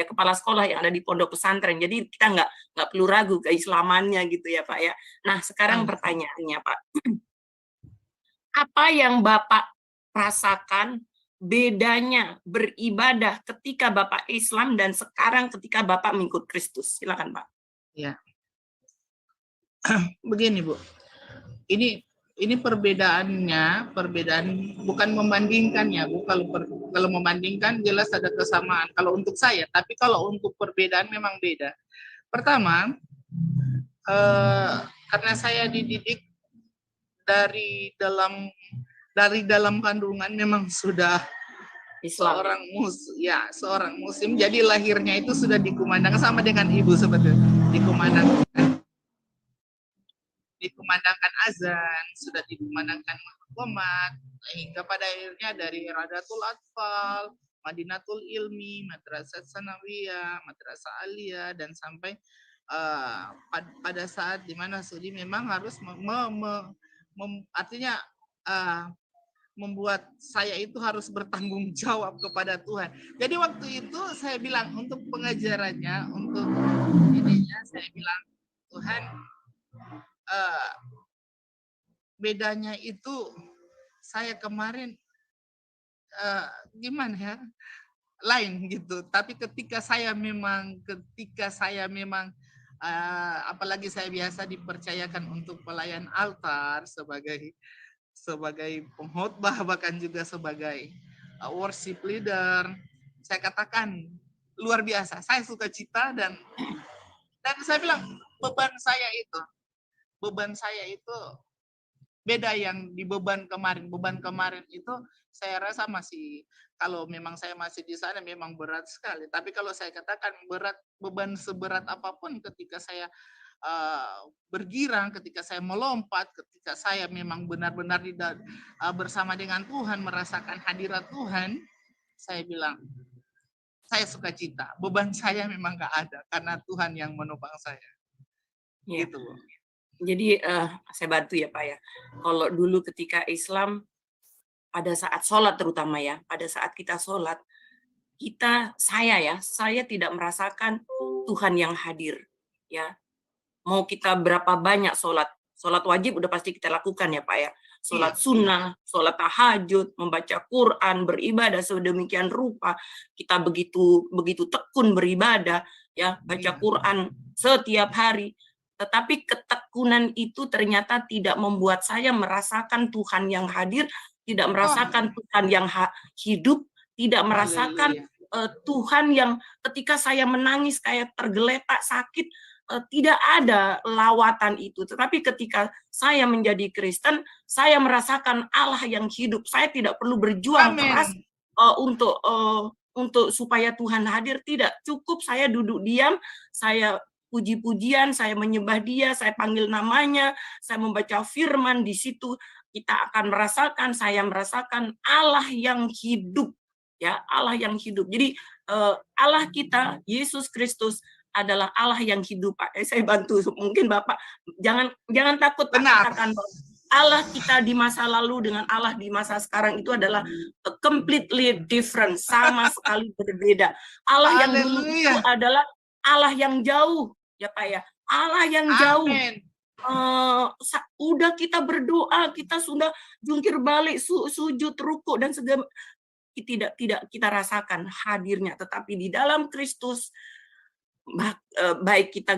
kepala sekolah yang ada di pondok pesantren. Jadi kita nggak perlu ragu keislamannya gitu ya Pak ya. Nah sekarang pertanyaannya Pak, apa yang Bapak rasakan bedanya beribadah ketika Bapak Islam dan sekarang ketika Bapak mengikut Kristus? Silakan Pak.
Ya, begini Bu, ini perbedaan bukan membandingkan ya Bu. Kalau membandingkan jelas ada kesamaan kalau untuk saya, tapi kalau untuk perbedaan memang beda. Pertama, karena saya dididik dari dalam kandungan memang sudah Islam. Seorang muslim, jadi lahirnya itu sudah dikumandangkan sama dengan ibu seperti dikumandangkan azan, sudah dikumandangkan qomat, hingga pada akhirnya dari Radatul Atfal, Madinatul Ilmi, Madrasah Sanawiyah, Madrasah Aliyah, dan sampai pada saat dimana studi memang harus artinya membuat saya itu harus bertanggung jawab kepada Tuhan. Jadi waktu itu saya bilang untuk pengajarannya, untuk ininya saya bilang, Tuhan, bedanya itu saya kemarin gimana ya, lain gitu. Tapi ketika saya memang apalagi saya biasa dipercayakan untuk pelayan altar sebagai pengkhotbah, bahkan juga sebagai worship leader, saya katakan luar biasa. Saya suka cita dan saya bilang beban saya itu beda yang di beban kemarin. Beban kemarin itu saya rasa masih, kalau memang saya masih di sana memang berat sekali. Tapi kalau saya katakan beban seberat apapun ketika saya bergirang, ketika saya melompat, ketika saya memang benar-benar bersama dengan Tuhan, merasakan hadirat Tuhan, saya bilang, saya suka cita. Beban saya memang gak ada, karena Tuhan yang menopang saya.
Ya.
Gitu.
Jadi saya bantu ya Pak ya. Kalau dulu ketika Islam, pada saat sholat terutama ya, pada saat kita sholat, saya tidak merasakan Tuhan yang hadir. Ya, mau kita berapa banyak sholat wajib udah pasti kita lakukan ya Pak ya. Sholat sunnah, sholat tahajud, membaca Quran, beribadah sedemikian rupa, kita begitu tekun beribadah, ya, baca Quran setiap hari. Tetapi ketekunan itu ternyata tidak membuat saya merasakan Tuhan yang hadir, tidak merasakan Tuhan yang hidup, tidak merasakan Tuhan yang ketika saya menangis kayak tergeletak sakit, tidak ada lawatan itu. Tetapi ketika saya menjadi Kristen, saya merasakan Allah yang hidup. Saya tidak perlu berjuang keras untuk supaya Tuhan hadir. Tidak, cukup saya duduk diam, saya puji-pujian, saya menyembah Dia, saya panggil namanya, saya membaca firman. Di situ kita akan merasakan, saya merasakan Allah yang hidup, ya, Allah yang hidup. Jadi Allah kita, Yesus Kristus adalah Allah yang hidup, Pak. Saya bantu, mungkin Bapak jangan takut, Pak, katakan Allah kita di masa lalu dengan Allah di masa sekarang itu adalah completely different, sama sekali berbeda. Allah yang dulu itu adalah Allah yang jauh, ya Pak ya, Allah yang jauh. Udah kita berdoa, kita sudah jungkir balik, sujud, ruku dan segala, tidak kita rasakan hadirnya. Tetapi di dalam Kristus, baik kita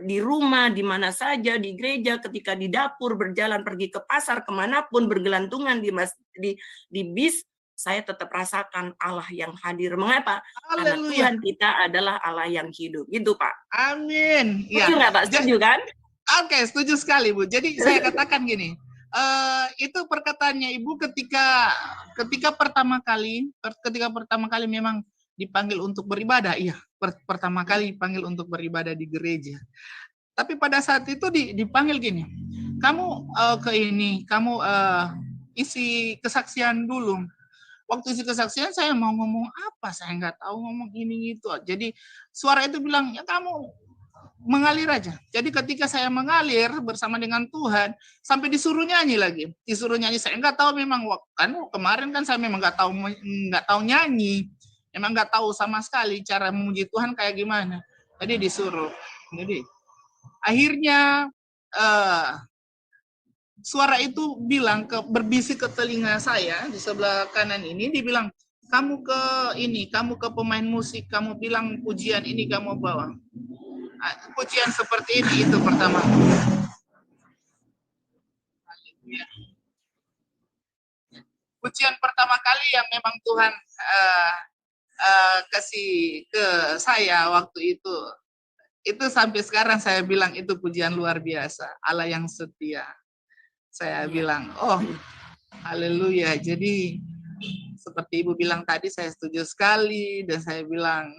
di rumah, di mana saja, di gereja, ketika di dapur, berjalan pergi ke pasar, kemanapun, bergelantungan di bis, saya tetap rasakan Allah yang hadir. Mengapa? Karena Tuhan kita adalah Allah yang hidup. Gitu, Pak.
Amin.
Setuju nggak, Pak? Setuju kan?
Oke, setuju sekali, Bu. Jadi saya katakan gini, itu perkataannya Ibu ketika pertama kali memang dipanggil untuk beribadah, iya, pertama kali dipanggil untuk beribadah di gereja. Tapi pada saat itu dipanggil gini, kamu kamu isi kesaksian dulu. Waktu isi kesaksian saya mau ngomong apa, saya nggak tahu ngomong ini gitu. Jadi suara itu bilang, ya kamu mengalir aja. Jadi ketika saya mengalir bersama dengan Tuhan, sampai disuruh nyanyi lagi. Disuruh nyanyi, saya nggak tahu memang, kan kemarin kan saya memang nggak tahu nyanyi. Memang nggak tahu sama sekali cara memuji Tuhan kayak gimana. Jadi disuruh. Jadi akhirnya suara itu berbisik ke telinga saya di sebelah kanan ini, dibilang, kamu ke pemain musik, kamu bilang pujian ini kamu bawa. Pujian seperti ini itu pertama. Pujian pertama kali yang memang Tuhan kasih ke saya waktu itu sampai sekarang saya bilang itu pujian luar biasa, Allah yang setia. Saya bilang, oh haleluya. Jadi seperti Ibu bilang tadi, saya setuju sekali, dan saya bilang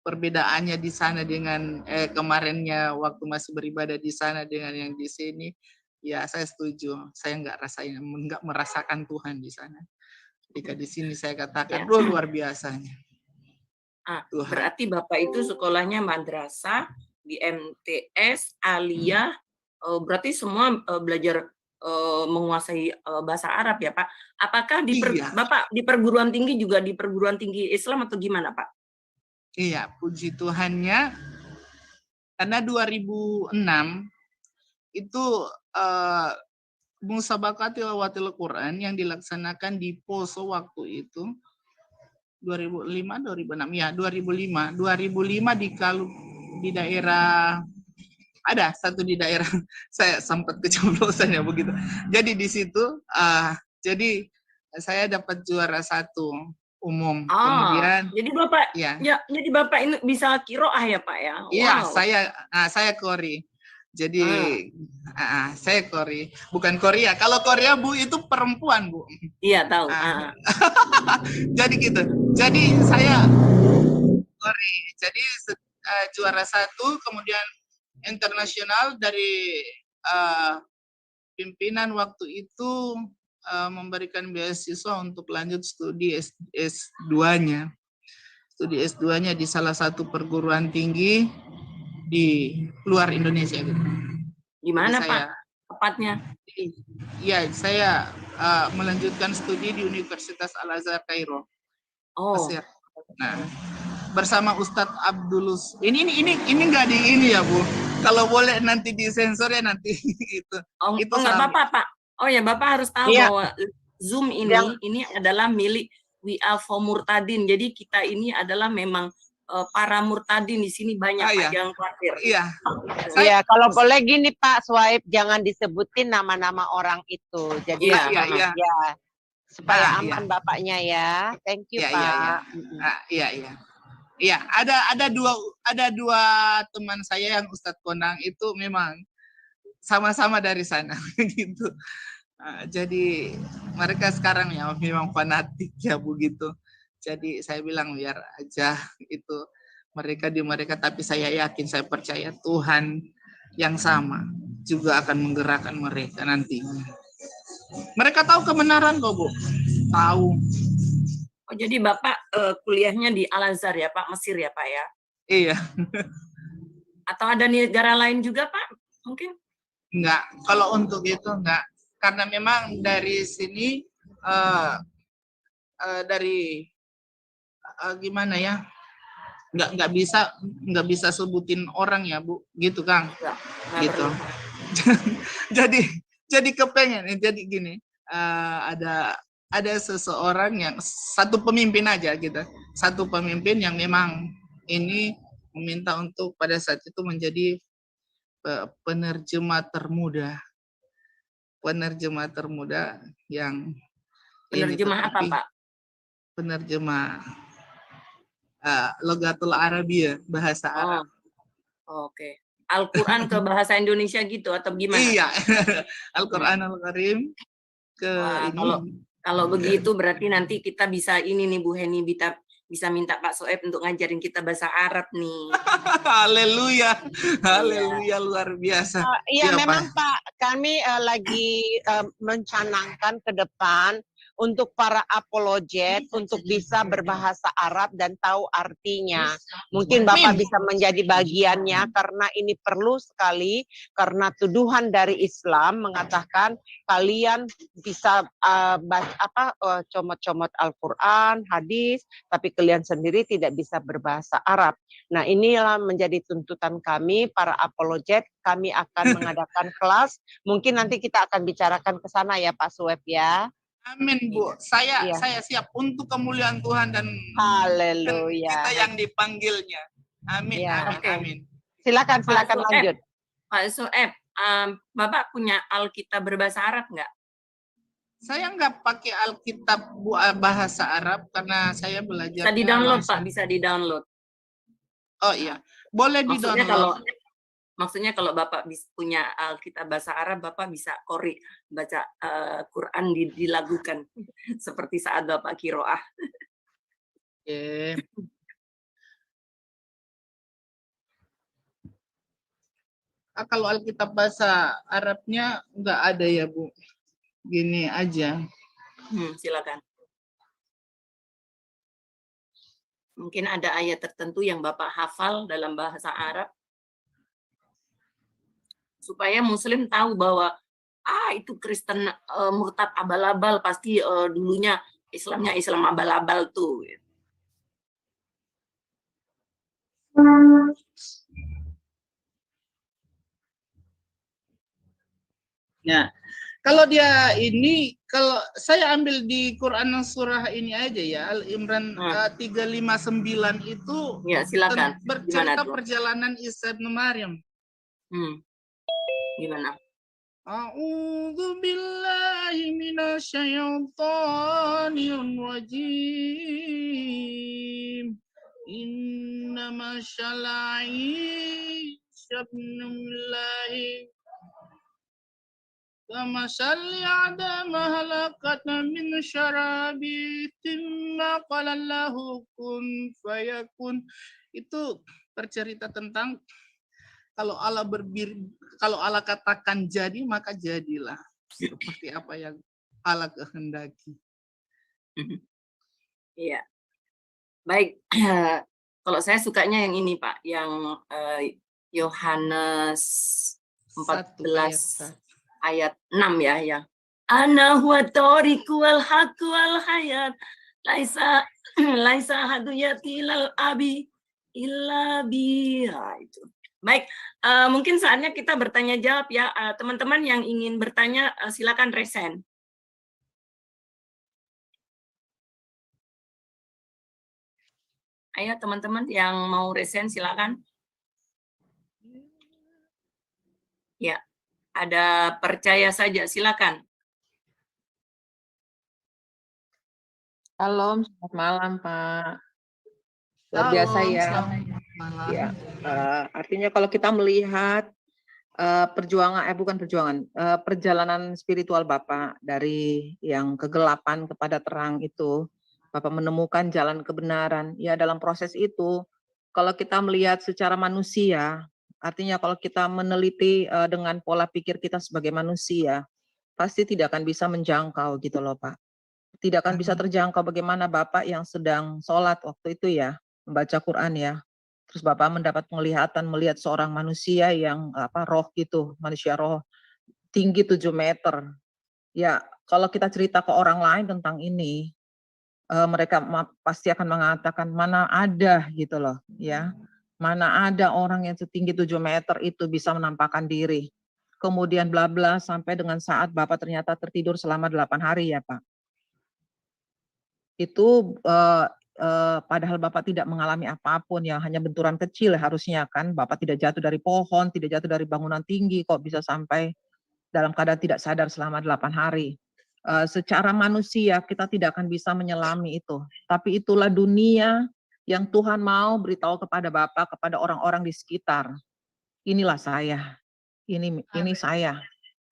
perbedaannya di sana dengan kemarinnya waktu masih beribadah di sana dengan yang di sini, ya saya setuju. Saya nggak merasakan Tuhan di sana. Ketika di sini saya katakan, luar biasanya.
Berarti Bapak itu sekolahnya madrasah di MTS, Aliyah, berarti semua belajar menguasai bahasa Arab ya Pak. Apakah Bapak di perguruan tinggi juga di perguruan tinggi Islam atau gimana Pak?
Iya, puji Tuhannya, karena 2006 itu Musabaqah Tilawatil Quran yang dilaksanakan di Poso waktu itu 2005 di daerah, ada satu di daerah saya sempat kecoblosan ya begitu. Jadi di situ jadi saya dapat juara 1 umum. Kemudian
jadi Bapak jadi Bapak ini bisa qiraah ya Pak ya?
Iya, saya Kori. Jadi saya Kori, bukan Korea. Kalau Korea Bu itu perempuan Bu.
Iya tahu.
Jadi gitu. Jadi saya Kori. Jadi juara 1, kemudian internasional dari pimpinan waktu itu memberikan beasiswa untuk lanjut studi S2-nya. Studi S2-nya di salah satu perguruan tinggi di luar Indonesia gitu.
Di mana Pak tepatnya?
Iya, saya melanjutkan studi di Universitas Al-Azhar Kairo. Mesir. Nah, bersama Ustadz Abdulus. Ini nggak di ini ya Bu. Kalau boleh nanti disensor ya nanti itu.
Itu nggak apa-apa Pak. Oh ya, Bapak harus tahu bahwa Zoom ini adalah milik We Are For Murtadin. Jadi kita ini adalah memang para murtadin di sini banyak Pak, jangan khawatir.
Iya, kalau boleh gini Pak Swaib, jangan disebutin nama-nama orang itu. Jadi supaya
iya.
aman Bapaknya ya. Thank you,
Iya, iya, iya.
Pak.
Iya, iya. Iya, ada dua teman saya yang Ustadz Konang itu memang sama-sama dari sana gitu. Jadi mereka sekarang ya memang fanatik ya begitu. Jadi saya bilang biar aja itu mereka di mereka, tapi saya yakin, saya percaya Tuhan yang sama juga akan menggerakkan mereka nantinya. Mereka tahu kebenaran kok, Bu. Tahu.
Oh, jadi Bapak kuliahnya di Al-Azhar ya, Pak, Mesir ya, Pak ya?
Iya.
Atau ada negara lain juga, Pak? Mungkin?
Enggak, kalau untuk itu enggak. Karena memang dari sini dari gimana ya? Enggak bisa sebutin orang ya, Bu. Gitu, Kang.
Enggak
Gitu.
perlu.
jadi kepengen, jadi gini, ada seseorang yang satu pemimpin aja gitu, satu pemimpin yang memang ini meminta untuk pada saat itu menjadi penerjemah termuda yang
Penerjemah apa, Pak?
Penerjemah Logatul Arabia, bahasa Arab.
Oke. Al-Quran ke bahasa Indonesia gitu atau gimana?
Iya, Al-Quran Al-Karim ke
Wah,
ini.
Kalau begitu berarti nanti kita bisa ini nih Bu Heni, bisa minta Pak Soeb untuk ngajarin kita bahasa Arab nih.
Haleluya, haleluya, luar biasa.
Iya, memang Pak, kami lagi mencanangkan ke depan untuk para apologet untuk bisa berbahasa Arab dan tahu artinya. Mungkin Bapak bisa menjadi bagiannya karena ini perlu sekali, karena tuduhan dari Islam mengatakan kalian bisa comot-comot Al-Quran, hadis, tapi kalian sendiri tidak bisa berbahasa Arab. Nah, inilah menjadi tuntutan kami para apologet. Kami akan mengadakan kelas. Mungkin nanti kita akan bicarakan ke sana ya Pak Soeb ya.
Amin, Bu. Saya siap untuk kemuliaan Tuhan dan
haleluya.
Kita yang dipanggilnya. Amin, amin, amin.
Silakan lanjut.
Pak Soeb, Bapak punya Alkitab berbahasa Arab nggak?
Saya nggak pakai Alkitab bahasa Arab karena saya belajar.
Bisa di-download, Pak. Bisa di-download.
Oh iya, boleh di-download.
Maksudnya kalau Bapak punya Alkitab bahasa Arab, Bapak bisa qori, baca Quran dilagukan seperti saat Bapak kiroah.
Oke. Kalau Alkitab bahasa Arabnya nggak ada ya, Bu. Gini aja.
Silakan. Mungkin ada ayat tertentu yang Bapak hafal dalam bahasa Arab, supaya Muslim tahu bahwa itu Kristen murtad abal-abal, pasti dulunya Islamnya Islam abal-abal tuh.
Nah, kalau dia ini, kalau saya ambil di Quran surah ini aja ya, Al-Imran 359 itu
ya, silakan.
bercerita perjalanan Isa bin Maryam.
Gimana?
A'udzu billahi minasyaitonir rajim. Innama syala'i syabnullahi kama salli adama halakatna min syarabi thumma qala lahu kun fayakun. Itu bercerita tentang kalau Allah katakan jadi, maka jadilah seperti apa yang Allah kehendaki.
Iya. Baik. Kalau saya sukanya yang ini, Pak, yang Yohanes 14 ayat 6 ya, yang ana huwa tariqu wal haqqu wal hayat laisa hadu yati lal abi illa biha. Itu. Baik, mungkin saatnya kita bertanya jawab ya. Teman-teman yang ingin bertanya, silakan resen. Ayo teman-teman yang mau resen silakan. Ya, ada percaya saja, silakan.
Shalom, selamat malam Pak. Luar
Shalom,
biasa ya.
selamat malam.
Ya, artinya kalau kita melihat perjalanan spiritual Bapak dari yang kegelapan kepada terang itu, Bapak menemukan jalan kebenaran. Ya, dalam proses itu, kalau kita melihat secara manusia, artinya kalau kita meneliti dengan pola pikir kita sebagai manusia, pasti tidak akan bisa menjangkau gitu loh Pak. Tidak akan bisa terjangkau bagaimana Bapak yang sedang sholat waktu itu ya, membaca Quran ya. Terus Bapak mendapat penglihatan melihat seorang manusia yang roh gitu, manusia roh tinggi 7 meter. Ya, kalau kita cerita ke orang lain tentang ini, mereka pasti akan mengatakan mana ada gitu loh, ya. Mana ada orang yang setinggi 7 meter itu bisa menampakkan diri. Kemudian bla bla sampai dengan saat Bapak ternyata tertidur selama 8 hari ya, Pak. Itu padahal Bapak tidak mengalami apapun, ya hanya benturan kecil harusnya kan, Bapak tidak jatuh dari pohon, tidak jatuh dari bangunan tinggi, kok bisa sampai dalam keadaan tidak sadar selama 8 hari. Secara manusia kita tidak akan bisa menyelami itu, tapi itulah dunia yang Tuhan mau beritahu kepada Bapak, kepada orang-orang di sekitar. Inilah saya, ini saya,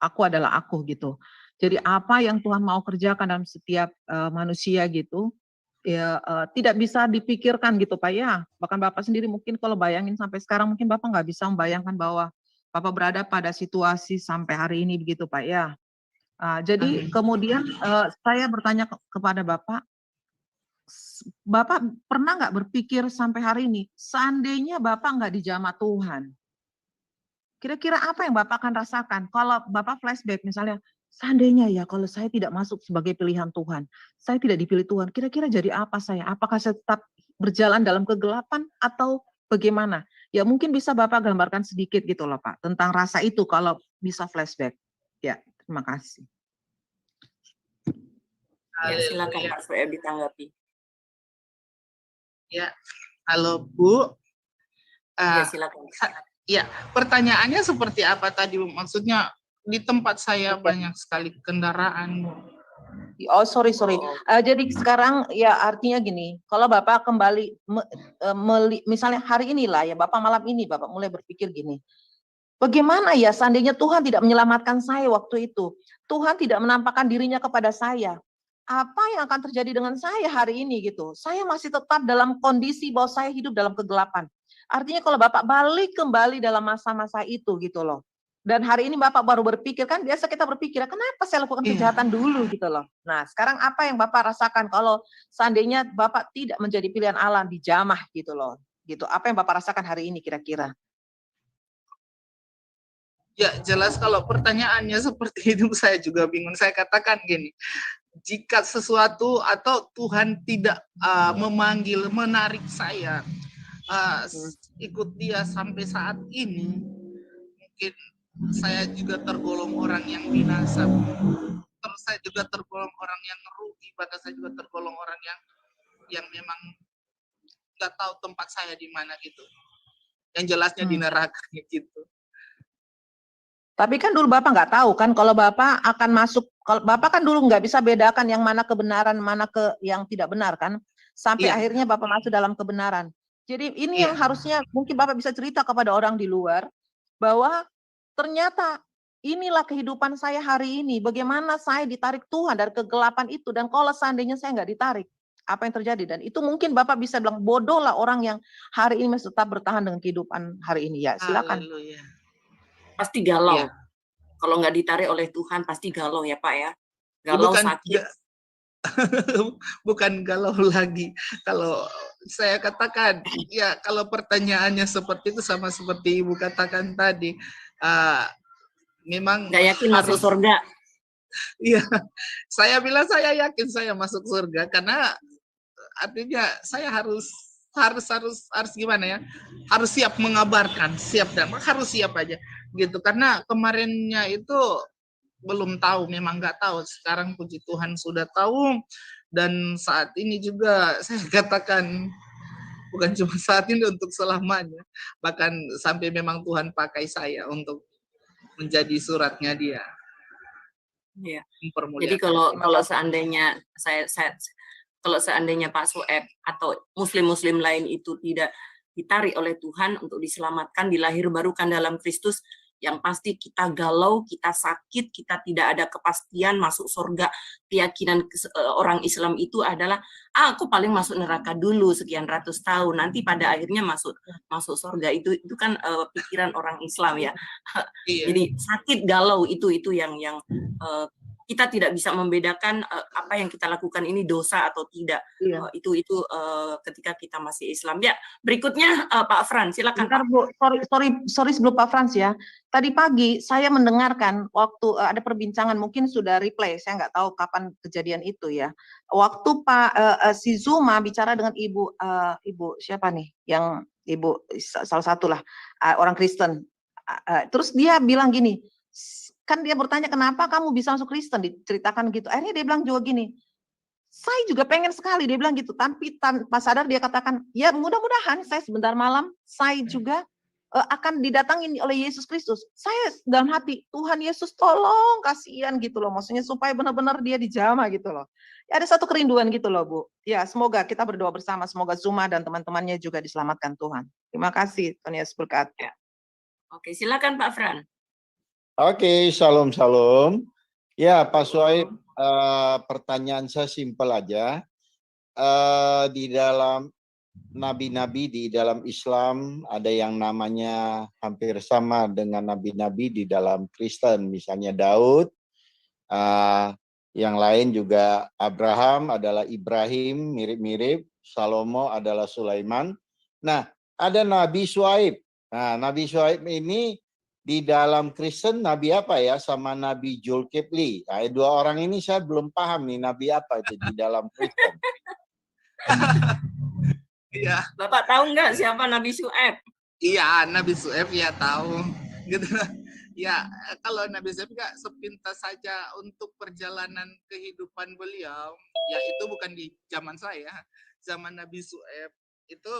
aku adalah aku gitu. Jadi apa yang Tuhan mau kerjakan dalam setiap manusia gitu, ya tidak bisa dipikirkan gitu Pak ya. Bahkan Bapak sendiri mungkin kalau bayangin sampai sekarang mungkin Bapak nggak bisa membayangkan bahwa Bapak berada pada situasi sampai hari ini begitu Pak ya. Jadi kemudian saya bertanya kepada Bapak, Bapak pernah nggak berpikir sampai hari ini, seandainya Bapak nggak dijamah Tuhan, kira-kira apa yang Bapak akan rasakan? Kalau Bapak flashback misalnya, seandainya ya kalau saya tidak masuk sebagai pilihan Tuhan, saya tidak dipilih Tuhan, kira-kira jadi apa saya? Apakah saya tetap berjalan dalam kegelapan atau bagaimana? Ya mungkin bisa Bapak gambarkan sedikit gitu loh Pak, tentang rasa itu kalau bisa flashback. Ya, terima kasih.
Ya, silakan Pak Soeb ditanggapi.
Ya, halo Bu.
Ya, silakan.
Ya, pertanyaannya seperti apa tadi, Bu? Maksudnya di tempat saya banyak sekali kendaraan.
Oh, sorry. Jadi sekarang ya artinya gini, kalau Bapak kembali, misalnya hari inilah ya, Bapak malam ini, Bapak mulai berpikir gini, bagaimana ya seandainya Tuhan tidak menyelamatkan saya waktu itu, Tuhan tidak menampakkan dirinya kepada saya, apa yang akan terjadi dengan saya hari ini gitu, saya masih tetap dalam kondisi bahwa saya hidup dalam kegelapan. Artinya kalau Bapak balik kembali dalam masa-masa itu gitu loh. Dan hari ini Bapak baru berpikir, kan biasa kita berpikir, kenapa saya lakukan kejahatan dulu gitu loh. Nah sekarang apa yang Bapak rasakan kalau seandainya Bapak tidak menjadi pilihan Allah, dijamah gitu loh. Gitu. Apa yang Bapak rasakan hari ini kira-kira?
Ya jelas kalau pertanyaannya seperti itu saya juga bingung. Saya katakan gini, jika sesuatu atau Tuhan tidak memanggil, menarik saya, ikut dia sampai saat ini, mungkin saya juga tergolong orang yang binasa. Terus saya juga tergolong orang yang rugi, bahkan saya juga tergolong orang yang memang nggak tahu tempat saya di mana gitu. Yang jelasnya di neraka gitu.
Tapi kan dulu Bapak nggak tahu kan kalau Bapak akan masuk, kalau Bapak kan dulu nggak bisa bedakan yang mana kebenaran, mana yang tidak benar kan, sampai akhirnya Bapak masuk dalam kebenaran. Jadi ini yang harusnya mungkin Bapak bisa cerita kepada orang di luar, bahwa ternyata inilah kehidupan saya hari ini, bagaimana saya ditarik Tuhan dari kegelapan itu, dan kalau seandainya saya nggak ditarik, apa yang terjadi? Dan itu mungkin Bapak bisa bilang, bodoh lah orang yang hari ini masih tetap bertahan dengan kehidupan hari ini. Ya silakan.
Haleluya.
Pasti galau. Ya. Kalau nggak ditarik oleh Tuhan pasti galau ya Pak ya. Galau sakit.
Bukan galau lagi. Kalau saya katakan, ya kalau pertanyaannya seperti itu sama seperti Ibu katakan tadi, memang
nggak yakin masuk surga.
Iya, saya bilang saya yakin saya masuk surga karena artinya saya harus gimana ya? Harus siap mengabarkan, siap dan harus siap aja gitu. Karena kemarinnya itu belum tahu, memang nggak tahu. Sekarang puji Tuhan sudah tahu, dan saat ini juga saya katakan bukan cuma saat ini, untuk selamanya. Bahkan sampai memang Tuhan pakai saya untuk menjadi suratnya Dia.
Iya. Jadi kalau seandainya saya kalau seandainya Pak Sueb atau muslim-muslim lain itu tidak ditarik oleh Tuhan untuk diselamatkan, dilahir barukan dalam Kristus, yang pasti kita galau, kita sakit, kita tidak ada kepastian masuk surga. Keyakinan orang Islam itu adalah, aku paling masuk neraka dulu sekian ratus tahun, nanti pada akhirnya masuk surga. Itu kan pikiran orang Islam ya. Jadi sakit, galau itu yang kita tidak bisa membedakan apa yang kita lakukan ini dosa atau tidak. Itu ketika kita masih Islam. Ya, berikutnya Pak Frans, silakan.
Bentar, Bu. Sorry sebelum Pak Frans ya. Tadi pagi saya mendengarkan waktu ada perbincangan, mungkin sudah replay, saya nggak tahu kapan kejadian itu ya. Waktu si Zuma bicara dengan ibu siapa nih, yang ibu salah satu lah orang Kristen. Terus dia bilang gini, kan dia bertanya kenapa kamu bisa masuk Kristen, diceritakan gitu. Akhirnya dia bilang juga gini, saya juga pengen sekali, dia bilang gitu. Tapi tanpa sadar dia katakan, ya mudah-mudahan saya sebentar malam, saya juga akan didatangi oleh Yesus Kristus. Saya dalam hati, Tuhan Yesus tolong, kasihan gitu loh. Maksudnya supaya benar-benar dia dijamah gitu loh. Ya, ada satu kerinduan gitu loh, Bu. Ya, semoga kita berdoa bersama, semoga Zuma dan teman-temannya juga diselamatkan Tuhan. Terima kasih, Tuhan Yesus berkati.
Oke, silakan Pak Fran.
Oke, salam. Ya, Pak Suhaib, pertanyaan saya simpel aja. Di dalam nabi-nabi di dalam Islam ada yang namanya hampir sama dengan nabi-nabi di dalam Kristen, misalnya Daud, yang lain juga Abraham adalah Ibrahim, mirip-mirip, Salomo adalah Sulaiman. Nah, ada Nabi Syuaib. Nah, Nabi Syuaib ini di dalam Kristen nabi apa ya, sama Nabi Zulkifli. Nah, dua orang ini saya belum paham nih nabi apa itu di dalam Kristen.
Iya.
Bapak tahu nggak siapa Nabi Syuaib?
Iya, Nabi Syuaib ya tahu. Gitu. Ya, kalau Nabi Syuaib nggak sepintas saja untuk perjalanan kehidupan beliau, ya itu bukan di zaman saya. Zaman Nabi Syuaib itu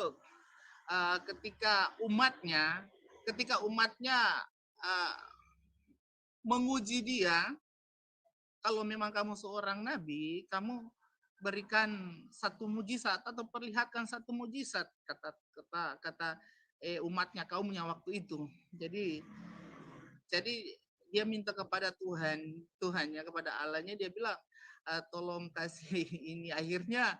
ketika umatnya menguji dia, kalau memang kamu seorang nabi, kamu berikan satu mujizat atau perlihatkan satu mujizat, kata umatnya kaumnya waktu itu. Jadi dia minta kepada Tuhannya, kepada Allahnya, dia bilang tolong kasih ini. Akhirnya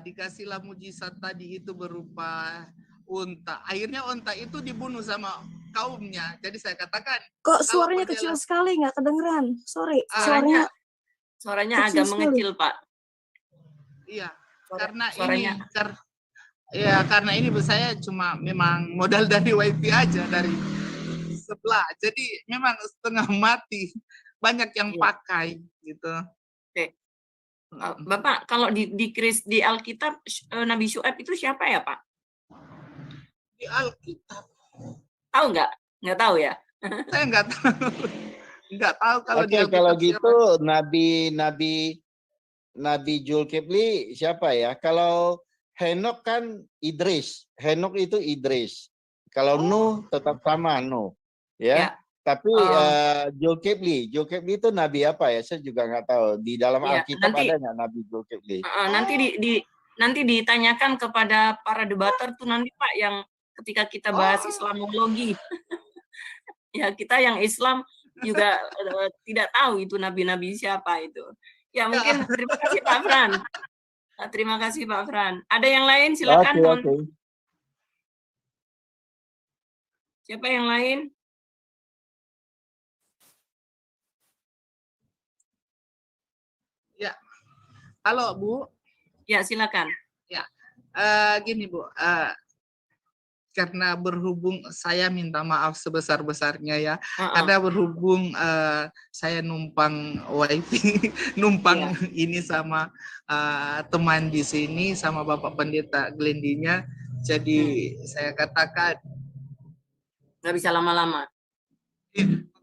dikasihlah mujizat tadi itu berupa unta. Akhirnya unta itu dibunuh sama kaumnya. Jadi saya katakan,
kok suaranya kecil sekali, nggak kedengeran. Sorry,
suaranya agak mengecil, Pak.
Iya, karena ini saya cuma memang modal dari wifi aja dari sebelah. Jadi memang setengah mati, banyak yang pakai gitu.
Oke. Bapak, kalau di Alkitab Nabi Syuaib itu siapa ya, Pak?
Di Alkitab.
Tahu nggak? Nggak tahu ya?
Saya nggak tahu. Nggak tahu kalau di Alkitab.
Kalau gitu Nabi Zulkifli siapa ya? Kalau Henok kan Idris. Henok itu Idris. Kalau Nuh tetap sama Nuh. Ya. Tapi Zulkifli itu nabi apa ya? Saya juga nggak tahu. Di dalam Alkitab ada nggak Nabi Zulkifli?
Nanti ditanyakan kepada para debater tuh nanti Pak, yang ketika kita bahas Islamologi. Ya, kita yang Islam juga tidak tahu itu nabi-nabi siapa itu. Ya, mungkin terima kasih Pak Fran. Terima kasih Pak Fran. Ada yang lain? Silakan.
Okay.
Siapa yang lain?
Ya. Halo, Bu.
Ya, silakan.
Ya. Gini, Bu. Karena berhubung saya minta maaf sebesar-besarnya ya, karena berhubung saya numpang wifi, ini sama teman di sini, sama Bapak Pendeta Glendinya, jadi saya katakan
nggak bisa lama-lama.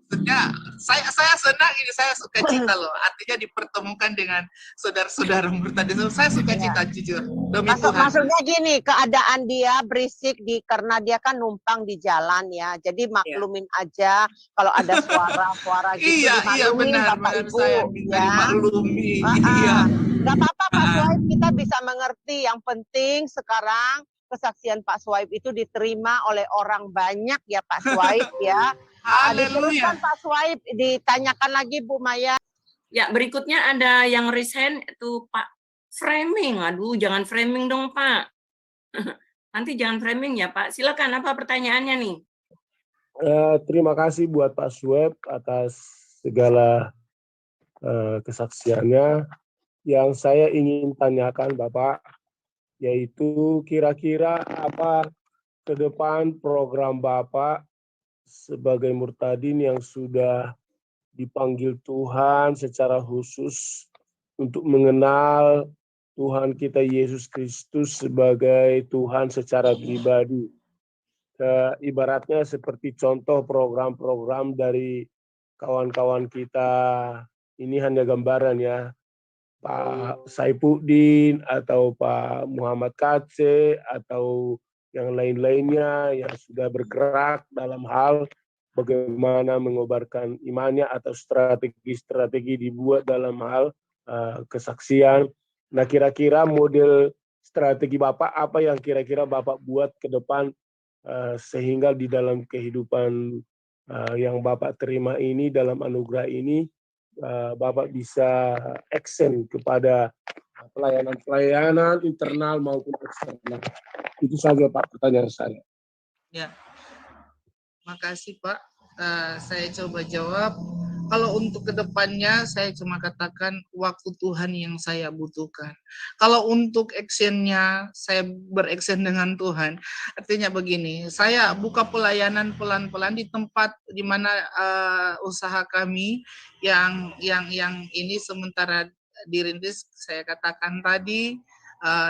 Maksudnya saya senang ini, saya suka cita loh, artinya dipertemukan dengan saudara-saudara murtad. Saya suka cita jujur.
Maksudnya gini, keadaan dia berisik karena dia kan numpang di jalan ya, jadi maklumin aja kalau ada suara-suara gitu.
Iya benar,
Bapak Ibu
saya
ya.
dimaklumi.
Gak apa-apa Pak Suhaib kita bisa mengerti. Yang penting sekarang kesaksian Pak Suhaib itu diterima oleh orang banyak ya Pak Suhaib ya. Diteruskan Pak Suhaib, ditanyakan lagi Bu Maya.
Ya, berikutnya ada yang raise hand itu Pak Framing. Aduh, jangan framing dong Pak. Nanti jangan framing ya Pak. Silakan, apa pertanyaannya nih?
Terima kasih buat Pak Suhaib atas segala kesaksiannya. Yang saya ingin tanyakan Bapak, yaitu kira-kira apa ke depan program Bapak sebagai murtadin yang sudah dipanggil Tuhan secara khusus untuk mengenal Tuhan kita Yesus Kristus sebagai Tuhan secara pribadi. Ibaratnya seperti contoh program-program dari kawan-kawan kita, ini hanya gambaran ya, Pak Saifuddin atau Pak Muhammad Kace atau yang lain-lainnya yang sudah bergerak dalam hal bagaimana mengobarkan imannya atau strategi-strategi dibuat dalam hal kesaksian. Nah, kira-kira model strategi Bapak apa yang kira-kira Bapak buat ke depan sehingga di dalam kehidupan yang Bapak terima ini, dalam anugerah ini, Bapak bisa action kepada pelayanan-pelayanan internal maupun eksternal. Itu saja Pak pertanyaan saya.
Ya, makasih Pak. Saya coba jawab. Kalau untuk kedepannya, saya cuma katakan waktu Tuhan yang saya butuhkan. Kalau untuk actionnya, saya beraction dengan Tuhan. Artinya begini, saya buka pelayanan pelan-pelan di tempat di mana usaha kami yang ini sementara dirintis. Saya katakan tadi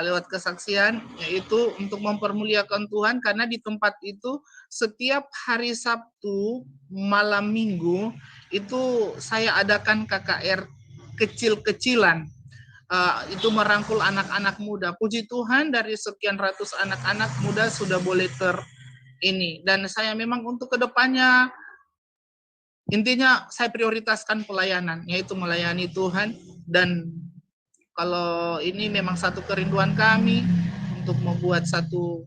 lewat kesaksian, yaitu untuk mempermuliakan Tuhan, karena di tempat itu setiap hari Sabtu malam Minggu itu saya adakan KKR kecil-kecilan, itu merangkul anak-anak muda. Puji Tuhan dari sekian ratus anak-anak muda sudah boleh ini, dan saya memang untuk kedepannya intinya saya prioritaskan pelayanan, yaitu melayani Tuhan. Dan kalau ini memang satu kerinduan kami untuk membuat satu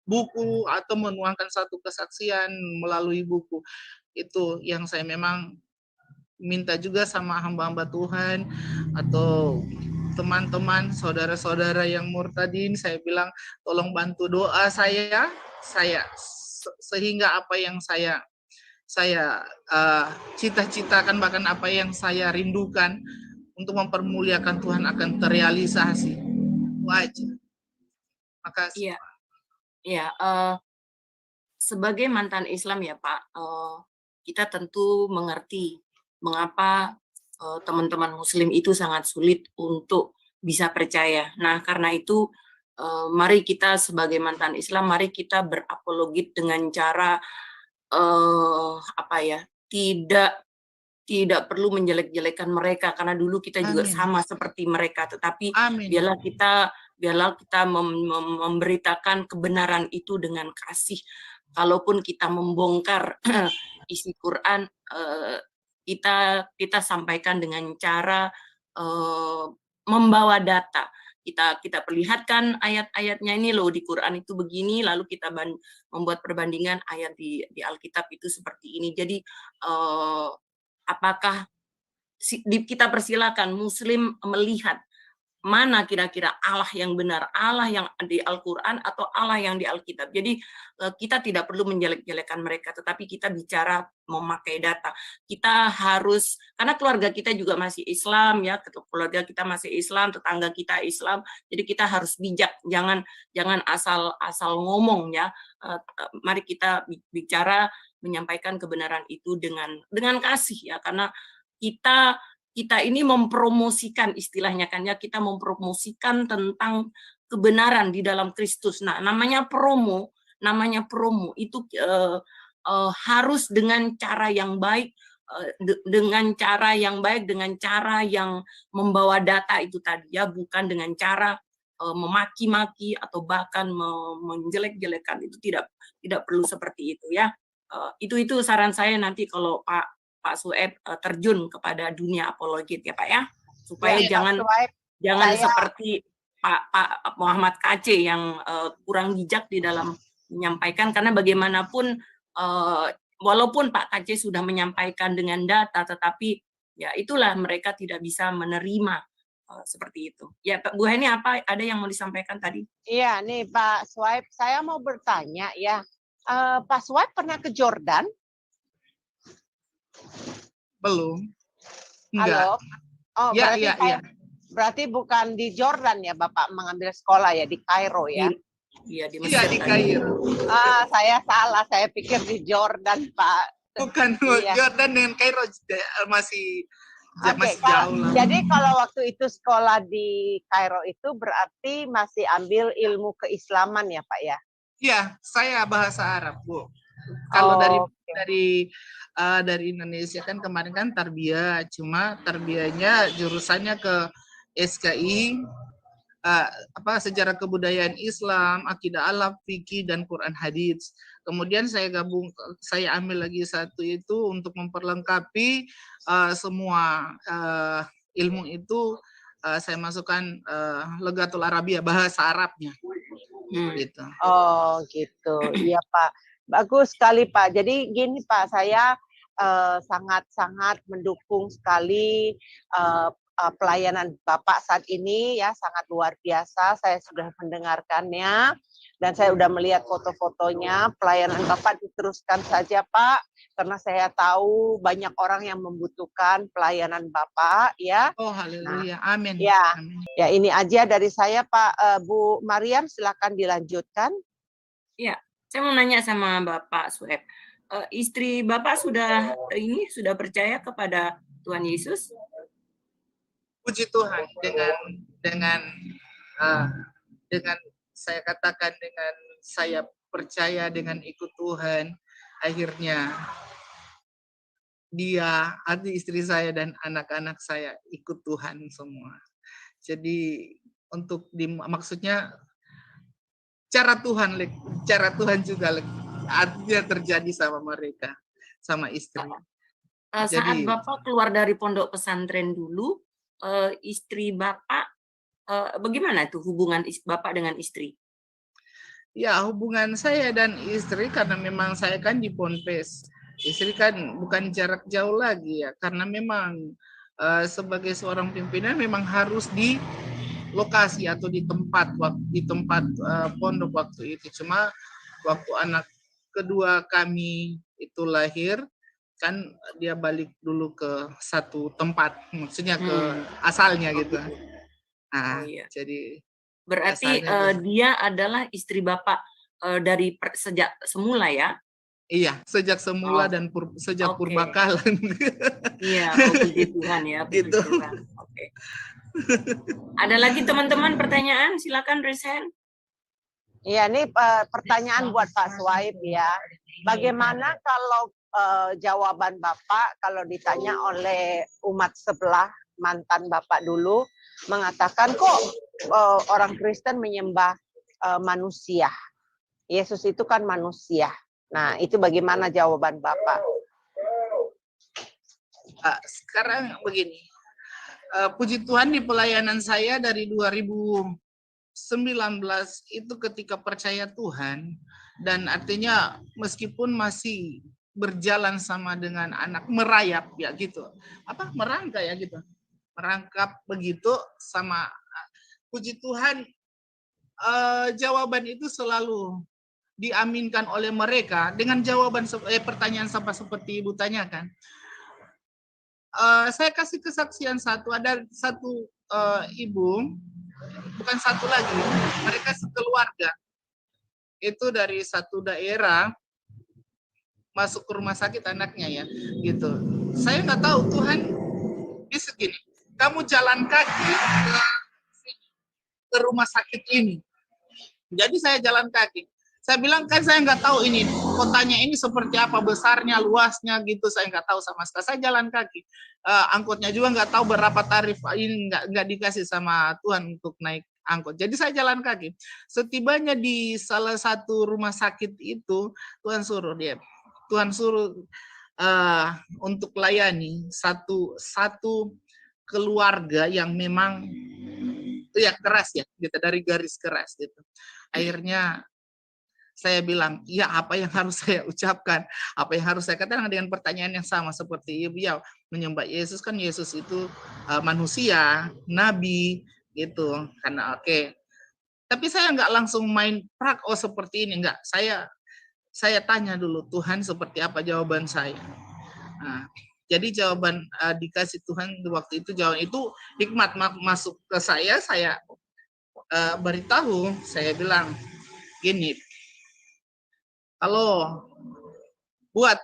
buku atau menuangkan satu kesaksian melalui buku. Itu yang saya memang minta juga sama hamba-hamba Tuhan atau teman-teman, saudara-saudara yang murtadin, saya bilang tolong bantu doa saya sehingga apa yang saya cita-citakan, bahkan apa yang saya rindukan untuk mempermuliakan Tuhan akan terrealisasi. Wajib. Makasih.
Iya, sebagai mantan Islam ya Pak, kita tentu mengerti mengapa teman-teman Muslim itu sangat sulit untuk bisa percaya. Nah, karena itu mari kita sebagai mantan Islam, mari kita berapologit dengan cara tidak perlu menjelek-jelekan mereka, karena dulu kita juga sama seperti mereka, tetapi biarlah kita memberitakan kebenaran itu dengan kasih. Kalaupun kita membongkar isi Quran, kita sampaikan dengan cara membawa data. Kita perlihatkan ayat-ayatnya, ini loh di Quran itu begini, lalu kita membuat perbandingan ayat di Alkitab itu seperti ini. Jadi apakah kita persilakan Muslim melihat mana kira-kira Allah yang benar, Allah yang di Al-Quran atau Allah yang di Alkitab. Jadi kita tidak perlu menjelek-jelekan mereka, tetapi kita bicara memakai data. Kita harus, karena keluarga kita juga masih Islam ya, keluarga kita masih Islam, tetangga kita Islam, jadi kita harus bijak, jangan asal ngomong ya. Mari kita bicara, menyampaikan kebenaran itu dengan kasih ya, karena kita ini mempromosikan, istilahnya kan ya, kita mempromosikan tentang kebenaran di dalam Kristus. Nah, namanya promo itu harus dengan cara yang baik, dengan cara yang membawa data itu tadi ya, bukan dengan cara memaki-maki atau bahkan menjelek-jelekan. Itu tidak perlu seperti itu ya. Itu saran saya nanti kalau Pak Suhaib terjun kepada dunia apologit ya Pak ya, supaya Jangan seperti Pak Muhammad KC yang kurang bijak di dalam menyampaikan, karena bagaimanapun walaupun Pak KC sudah menyampaikan dengan data, tetapi ya itulah mereka tidak bisa menerima seperti itu. Ya, Bu Heni, ada yang mau disampaikan tadi?
Iya, nih Pak Swaib, saya mau bertanya ya. Pak Swaib pernah ke Jordan?
Belum.
Halo? Oh,
ya,
berarti bukan di Jordan ya Bapak mengambil sekolah ya, di Kairo ya?
Iya, di
Mesir. Iya, di Kairo.
Saya salah, saya pikir di Jordan, Pak.
Bukan, Jordan dengan Kairo masih
Oke,
jauh lah.
Jadi kalau waktu itu sekolah di Kairo itu berarti masih ambil ilmu keislaman ya Pak ya?
Iya, saya bahasa Arab, Bu. Kalau dari Indonesia kan kemarin kan tarbiyah, cuma tarbiyahnya jurusannya ke SKI, sejarah kebudayaan Islam, akidah alaf, fikih, dan Quran hadits. Kemudian saya ambil lagi satu itu untuk memperlengkapi semua ilmu itu, saya masukkan Lughatul Arabiyah, bahasa Arabnya. Gitu.
Oh gitu, iya Pak. Bagus sekali Pak. Jadi gini Pak, saya sangat-sangat mendukung sekali pelayanan Bapak saat ini ya, sangat luar biasa. Saya sudah mendengarkannya dan saya sudah melihat foto-fotonya. Pelayanan Bapak diteruskan saja Pak, karena saya tahu banyak orang yang membutuhkan pelayanan Bapak ya.
Oh haleluya, amin.
Ya,
amin.
Ya ini aja dari saya Pak. Bu Mariam silakan dilanjutkan.
Ya, saya mau nanya sama Bapak Swaib. Istri Bapak sudah percaya kepada Tuhan Yesus?
Puji Tuhan, dengan saya katakan dengan saya percaya dengan ikut Tuhan, akhirnya dia, istri saya dan anak-anak saya ikut Tuhan semua. Jadi maksudnya cara Tuhan juga artinya terjadi sama mereka, sama istri.
Saat Bapak keluar dari pondok pesantren dulu, istri Bapak, bagaimana itu hubungan Bapak dengan istri?
Ya, hubungan saya dan istri, karena memang saya kan di Ponpes. Istri kan bukan jarak jauh lagi ya, karena memang sebagai seorang pimpinan memang harus di lokasi atau di tempat pondok waktu itu. Cuma waktu anak kedua kami itu lahir, kan dia balik dulu ke satu tempat, maksudnya ke asalnya gitu. Nah, jadi
berarti dia adalah istri Bapak dari sejak semula ya?
Iya, sejak semula dan sejak purbakalan.
Iya, puji Tuhan ya.
Gitu.
Oke. Ada lagi teman-teman pertanyaan? Silakan raise hand.
Iya, ini pertanyaan buat Pak Swaib ya. Bagaimana kalau jawaban Bapak kalau ditanya oleh umat sebelah, mantan Bapak dulu, mengatakan kok orang Kristen menyembah manusia. Yesus itu kan manusia. Nah, itu bagaimana jawaban Bapak?
Sekarang begini, puji Tuhan di pelayanan saya dari 2019 itu ketika percaya Tuhan, dan artinya meskipun masih berjalan sama dengan anak, merayap ya gitu, merangkap ya gitu, merangkap begitu sama, puji Tuhan jawaban itu selalu diaminkan oleh mereka dengan jawaban pertanyaan seperti Ibu tanyakan. Saya kasih kesaksian ada satu ibu, bukan satu lagi, mereka sekeluarga itu dari satu daerah masuk ke rumah sakit anaknya ya gitu. Saya nggak tahu, Tuhan bisa gini, kamu jalan kaki ke rumah sakit ini. Jadi saya jalan kaki. Saya bilang kan saya nggak tahu ini kotanya ini seperti apa, besarnya, luasnya gitu, saya nggak tahu sama sekali. Saya jalan kaki, angkotnya juga nggak tahu berapa tarif, ini nggak dikasih sama Tuhan untuk naik angkot. Jadi saya jalan kaki. Setibanya di salah satu rumah sakit itu, Tuhan suruh untuk layani satu keluarga yang memang ya keras ya, gitu, dari garis keras gitu. Akhirnya saya bilang, ya apa yang harus saya ucapkan, apa yang harus saya katakan dengan pertanyaan yang sama seperti ibu ya, menyembah Yesus kan Yesus itu manusia, nabi gitu, karena oke. Tapi saya nggak langsung main prak seperti ini, enggak. Saya tanya dulu Tuhan seperti apa jawaban saya. Nah, jadi jawaban dikasih Tuhan waktu itu, jawaban itu hikmat masuk ke saya beritahu, saya bilang gini, kalau buat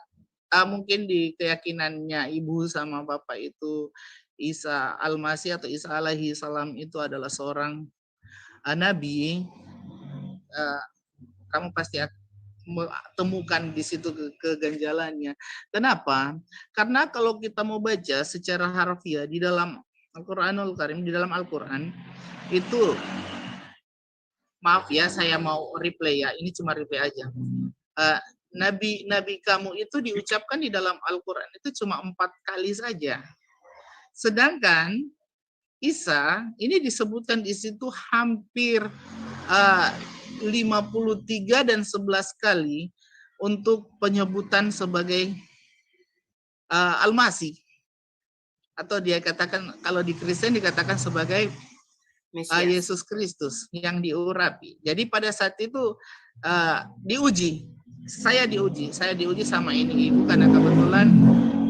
mungkin di keyakinannya ibu sama bapak itu Isa Al-Masih atau Isa alaihi salam itu adalah seorang nabi, kamu pasti akan temukan di situ keganjalannya. Kenapa? Karena kalau kita mau baca secara harfiah di dalam Al-Qur'anul Karim, di dalam Al-Qur'an itu, maaf ya saya mau replay ya, ini cuma replay aja. Nabi kamu itu diucapkan di dalam Al-Qur'an itu cuma 4 kali saja. Sedangkan Isa ini disebutkan di situ hampir 53 dan 11 kali untuk penyebutan sebagai Al-Masih. Atau dia katakan, kalau di Kristen dikatakan sebagai Yesus Kristus yang diurapi. Jadi pada saat itu saya diuji sama ini ibu, karena kebetulan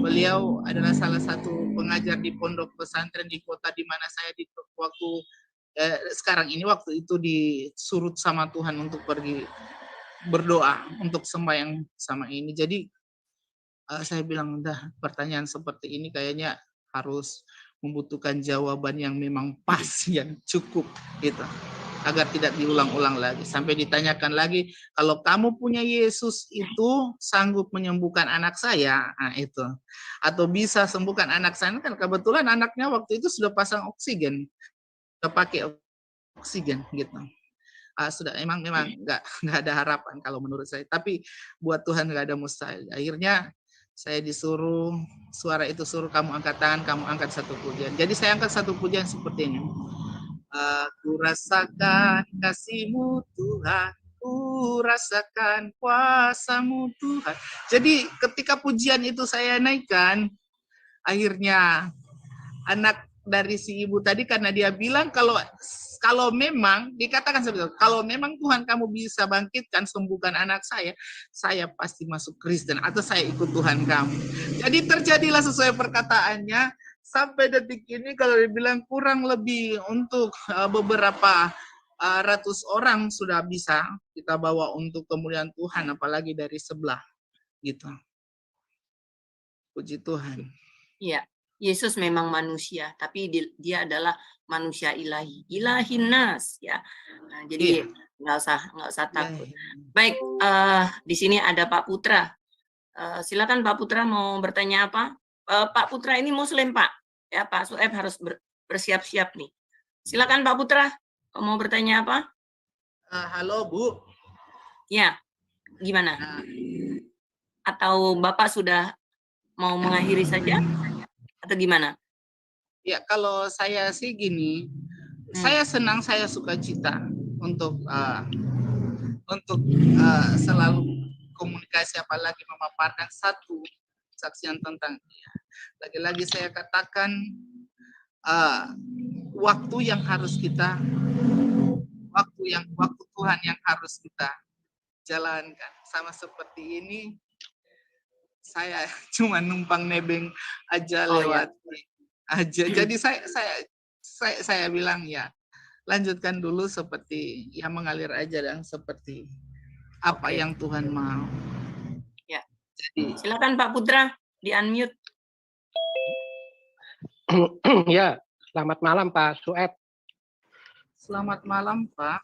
beliau adalah salah satu pengajar di pondok pesantren di kota di mana saya di waktu waktu itu disuruh sama Tuhan untuk pergi berdoa untuk sembahyang sama ini. Jadi saya bilang, dah pertanyaan seperti ini kayaknya harus membutuhkan jawaban yang memang pas, yang cukup gitu, agar tidak diulang-ulang lagi. Sampai ditanyakan lagi, kalau kamu punya Yesus itu sanggup menyembuhkan anak saya, nah itu, atau bisa sembuhkan anak saya, kan kebetulan anaknya waktu itu sudah pasang oksigen, sudah pakai oksigen gitu. Sudah emang nggak ada harapan kalau menurut saya, tapi buat Tuhan nggak ada mustahil. Akhirnya saya disuruh, suara itu suruh kamu angkat tangan, kamu angkat satu pujian. Jadi saya angkat satu pujian seperti ini. Aku rasakan kasih-Mu Tuhan, ku rasakan kuasa-Mu Tuhan. Jadi ketika pujian itu saya naikkan, akhirnya anak dari si ibu tadi, karena dia bilang kalau memang dikatakan seperti itu, kalau memang Tuhan kamu bisa bangkitkan, sembuhkan anak saya pasti masuk Kristen atau saya ikut Tuhan kamu. Jadi terjadilah sesuai perkataannya. Sampai detik ini kalau dibilang kurang lebih untuk beberapa ratus orang sudah bisa kita bawa untuk kemuliaan Tuhan, apalagi dari sebelah gitu. Puji Tuhan.
Iya, Yesus memang manusia, tapi dia adalah manusia ilahi, ilahin nas ya. Nah, jadi nggak usah takut. Baik, di sini ada Pak Putra. Silakan Pak Putra, mau bertanya apa? Pak Putra ini Muslim Pak, ya Pak Sueb harus bersiap-siap nih. Silakan Pak Putra, mau bertanya apa?
Halo Bu.
Ya, gimana? Atau Bapak sudah mau mengakhiri saja? Atau gimana?
Ya, kalau saya sih gini, saya senang, saya suka cita untuk selalu komunikasi, apalagi memaparkan satu kesaksian tentang dia. Lagi-lagi saya katakan waktu Tuhan yang harus kita jalankan. Sama seperti ini, saya cuma numpang nebeng aja lewat aja. Jadi saya bilang ya lanjutkan dulu seperti ya mengalir aja dan seperti apa yang Tuhan mau.
Ya. Jadi silakan Pak Putra di unmute.
Ya, selamat malam Pak Sueb.
Selamat malam Pak.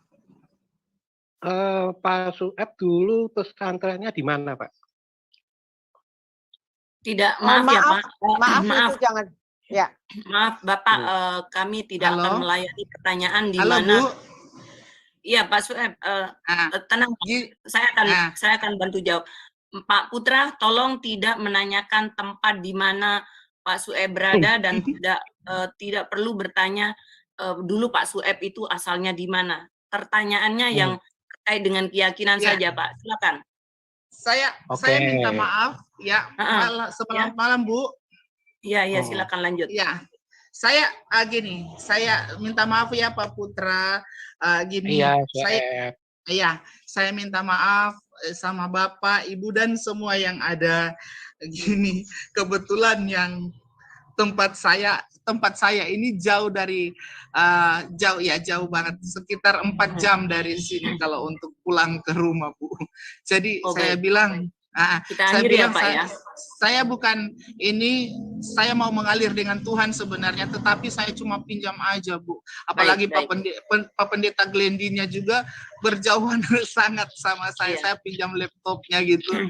Pak Sueb dulu pesantrennya di mana Pak?
Tidak, maaf ya Pak.
Maaf. Itu jangan. Ya.
Maaf Bapak, kami tidak akan melayani pertanyaan di mana.
Bu.
Iya Pak Sueb, tenang, saya akan bantu jawab. Pak Putra, tolong tidak menanyakan tempat di mana Pak Sueb berada dan tidak perlu bertanya dulu Pak Sueb itu asalnya di mana? Pertanyaannya yang terkait dengan keyakinan
Ya.
saja, Pak. Silakan.
Saya minta maaf ya. Selamat malam, Bu.
Iya, silakan lanjut.
Ya. Saya gini, saya minta maaf ya Pak Putra. Gini, saya minta maaf sama Bapak, Ibu dan semua yang ada. Gini, kebetulan yang tempat saya ini jauh dari jauh banget, sekitar 4 jam dari sini kalau untuk pulang ke rumah, Bu. Jadi saya bilang saya bukan ini, saya mau mengalir dengan Tuhan sebenarnya, tetapi saya cuma pinjam aja, Bu. Apalagi Pak Pendeta Glendinya juga berjauhan sangat sama saya. Saya pinjam laptopnya gitu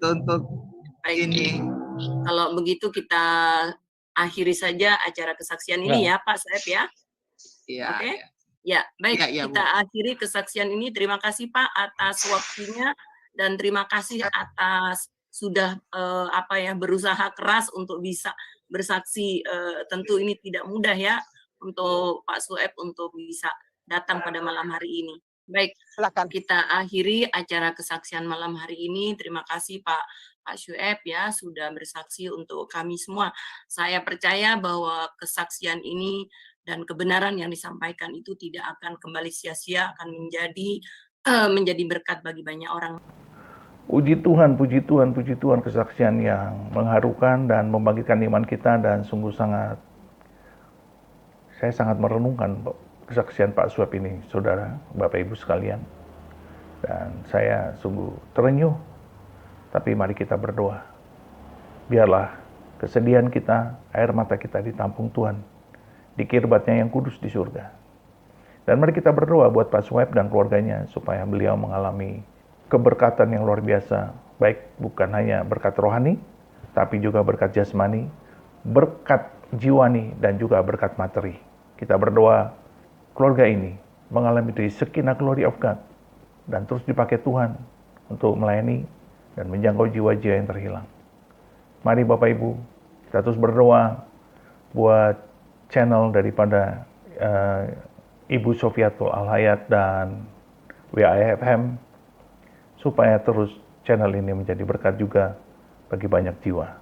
untuk ini.
Kalau begitu kita akhiri saja acara kesaksian ini ya Pak Sueb ya.
Iya.
Oke. Ya, baik. Kita akhiri kesaksian ini. Terima kasih Pak atas waktunya dan terima kasih atas sudah berusaha keras untuk bisa bersaksi. Tentu ini tidak mudah ya untuk Pak Sueb untuk bisa datang pada malam hari ini. Baik, silakan kita akhiri acara kesaksian malam hari ini. Terima kasih Pak Sueb ya sudah bersaksi untuk kami semua. Saya percaya bahwa kesaksian ini dan kebenaran yang disampaikan itu tidak akan kembali sia-sia, akan menjadi berkat bagi banyak orang.
Puji Tuhan, puji Tuhan, puji Tuhan, kesaksian yang mengharukan dan membangkitkan iman kita, dan sungguh saya sangat merenungkan kesaksian Pak Sueb ini, saudara, Bapak Ibu sekalian. Dan saya sungguh terenyuh, tapi mari kita berdoa. Biarlah kesedihan kita, air mata kita ditampung Tuhan di kirbatnya yang kudus di surga. Dan mari kita berdoa buat Pak Sueb dan keluarganya, supaya beliau mengalami keberkatan yang luar biasa, baik bukan hanya berkat rohani, tapi juga berkat jasmani, berkat jiwani, dan juga berkat materi. Kita berdoa keluarga ini mengalami the Shekinah glory of God dan terus dipakai Tuhan untuk melayani dan menjangkau jiwa-jiwa yang terhilang. Mari Bapak Ibu, kita terus berdoa buat channel daripada Ibu Sofiatul Al-Hayat dan WAFM, supaya terus channel ini menjadi berkat juga bagi banyak jiwa.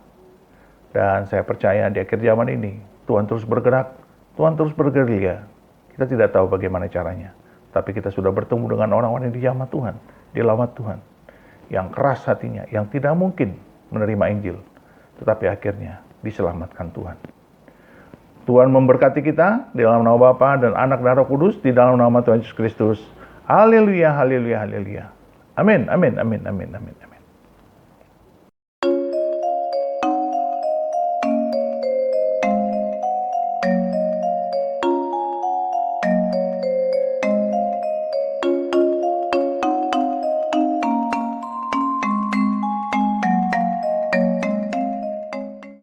Dan saya percaya di akhir zaman ini, Tuhan terus bergerak, Tuhan terus bergerilya. Kita tidak tahu bagaimana caranya, tapi kita sudah bertemu dengan orang-orang yang dijamah Tuhan, dilawat Tuhan, yang keras hatinya, yang tidak mungkin menerima Injil, tetapi akhirnya diselamatkan Tuhan. Tuhan memberkati kita di dalam nama Bapa dan Anak dan Roh Kudus, di dalam nama Tuhan Yesus Kristus. Haleluya, haleluya, haleluya. Amin, amin, amin, amin, amin, amin.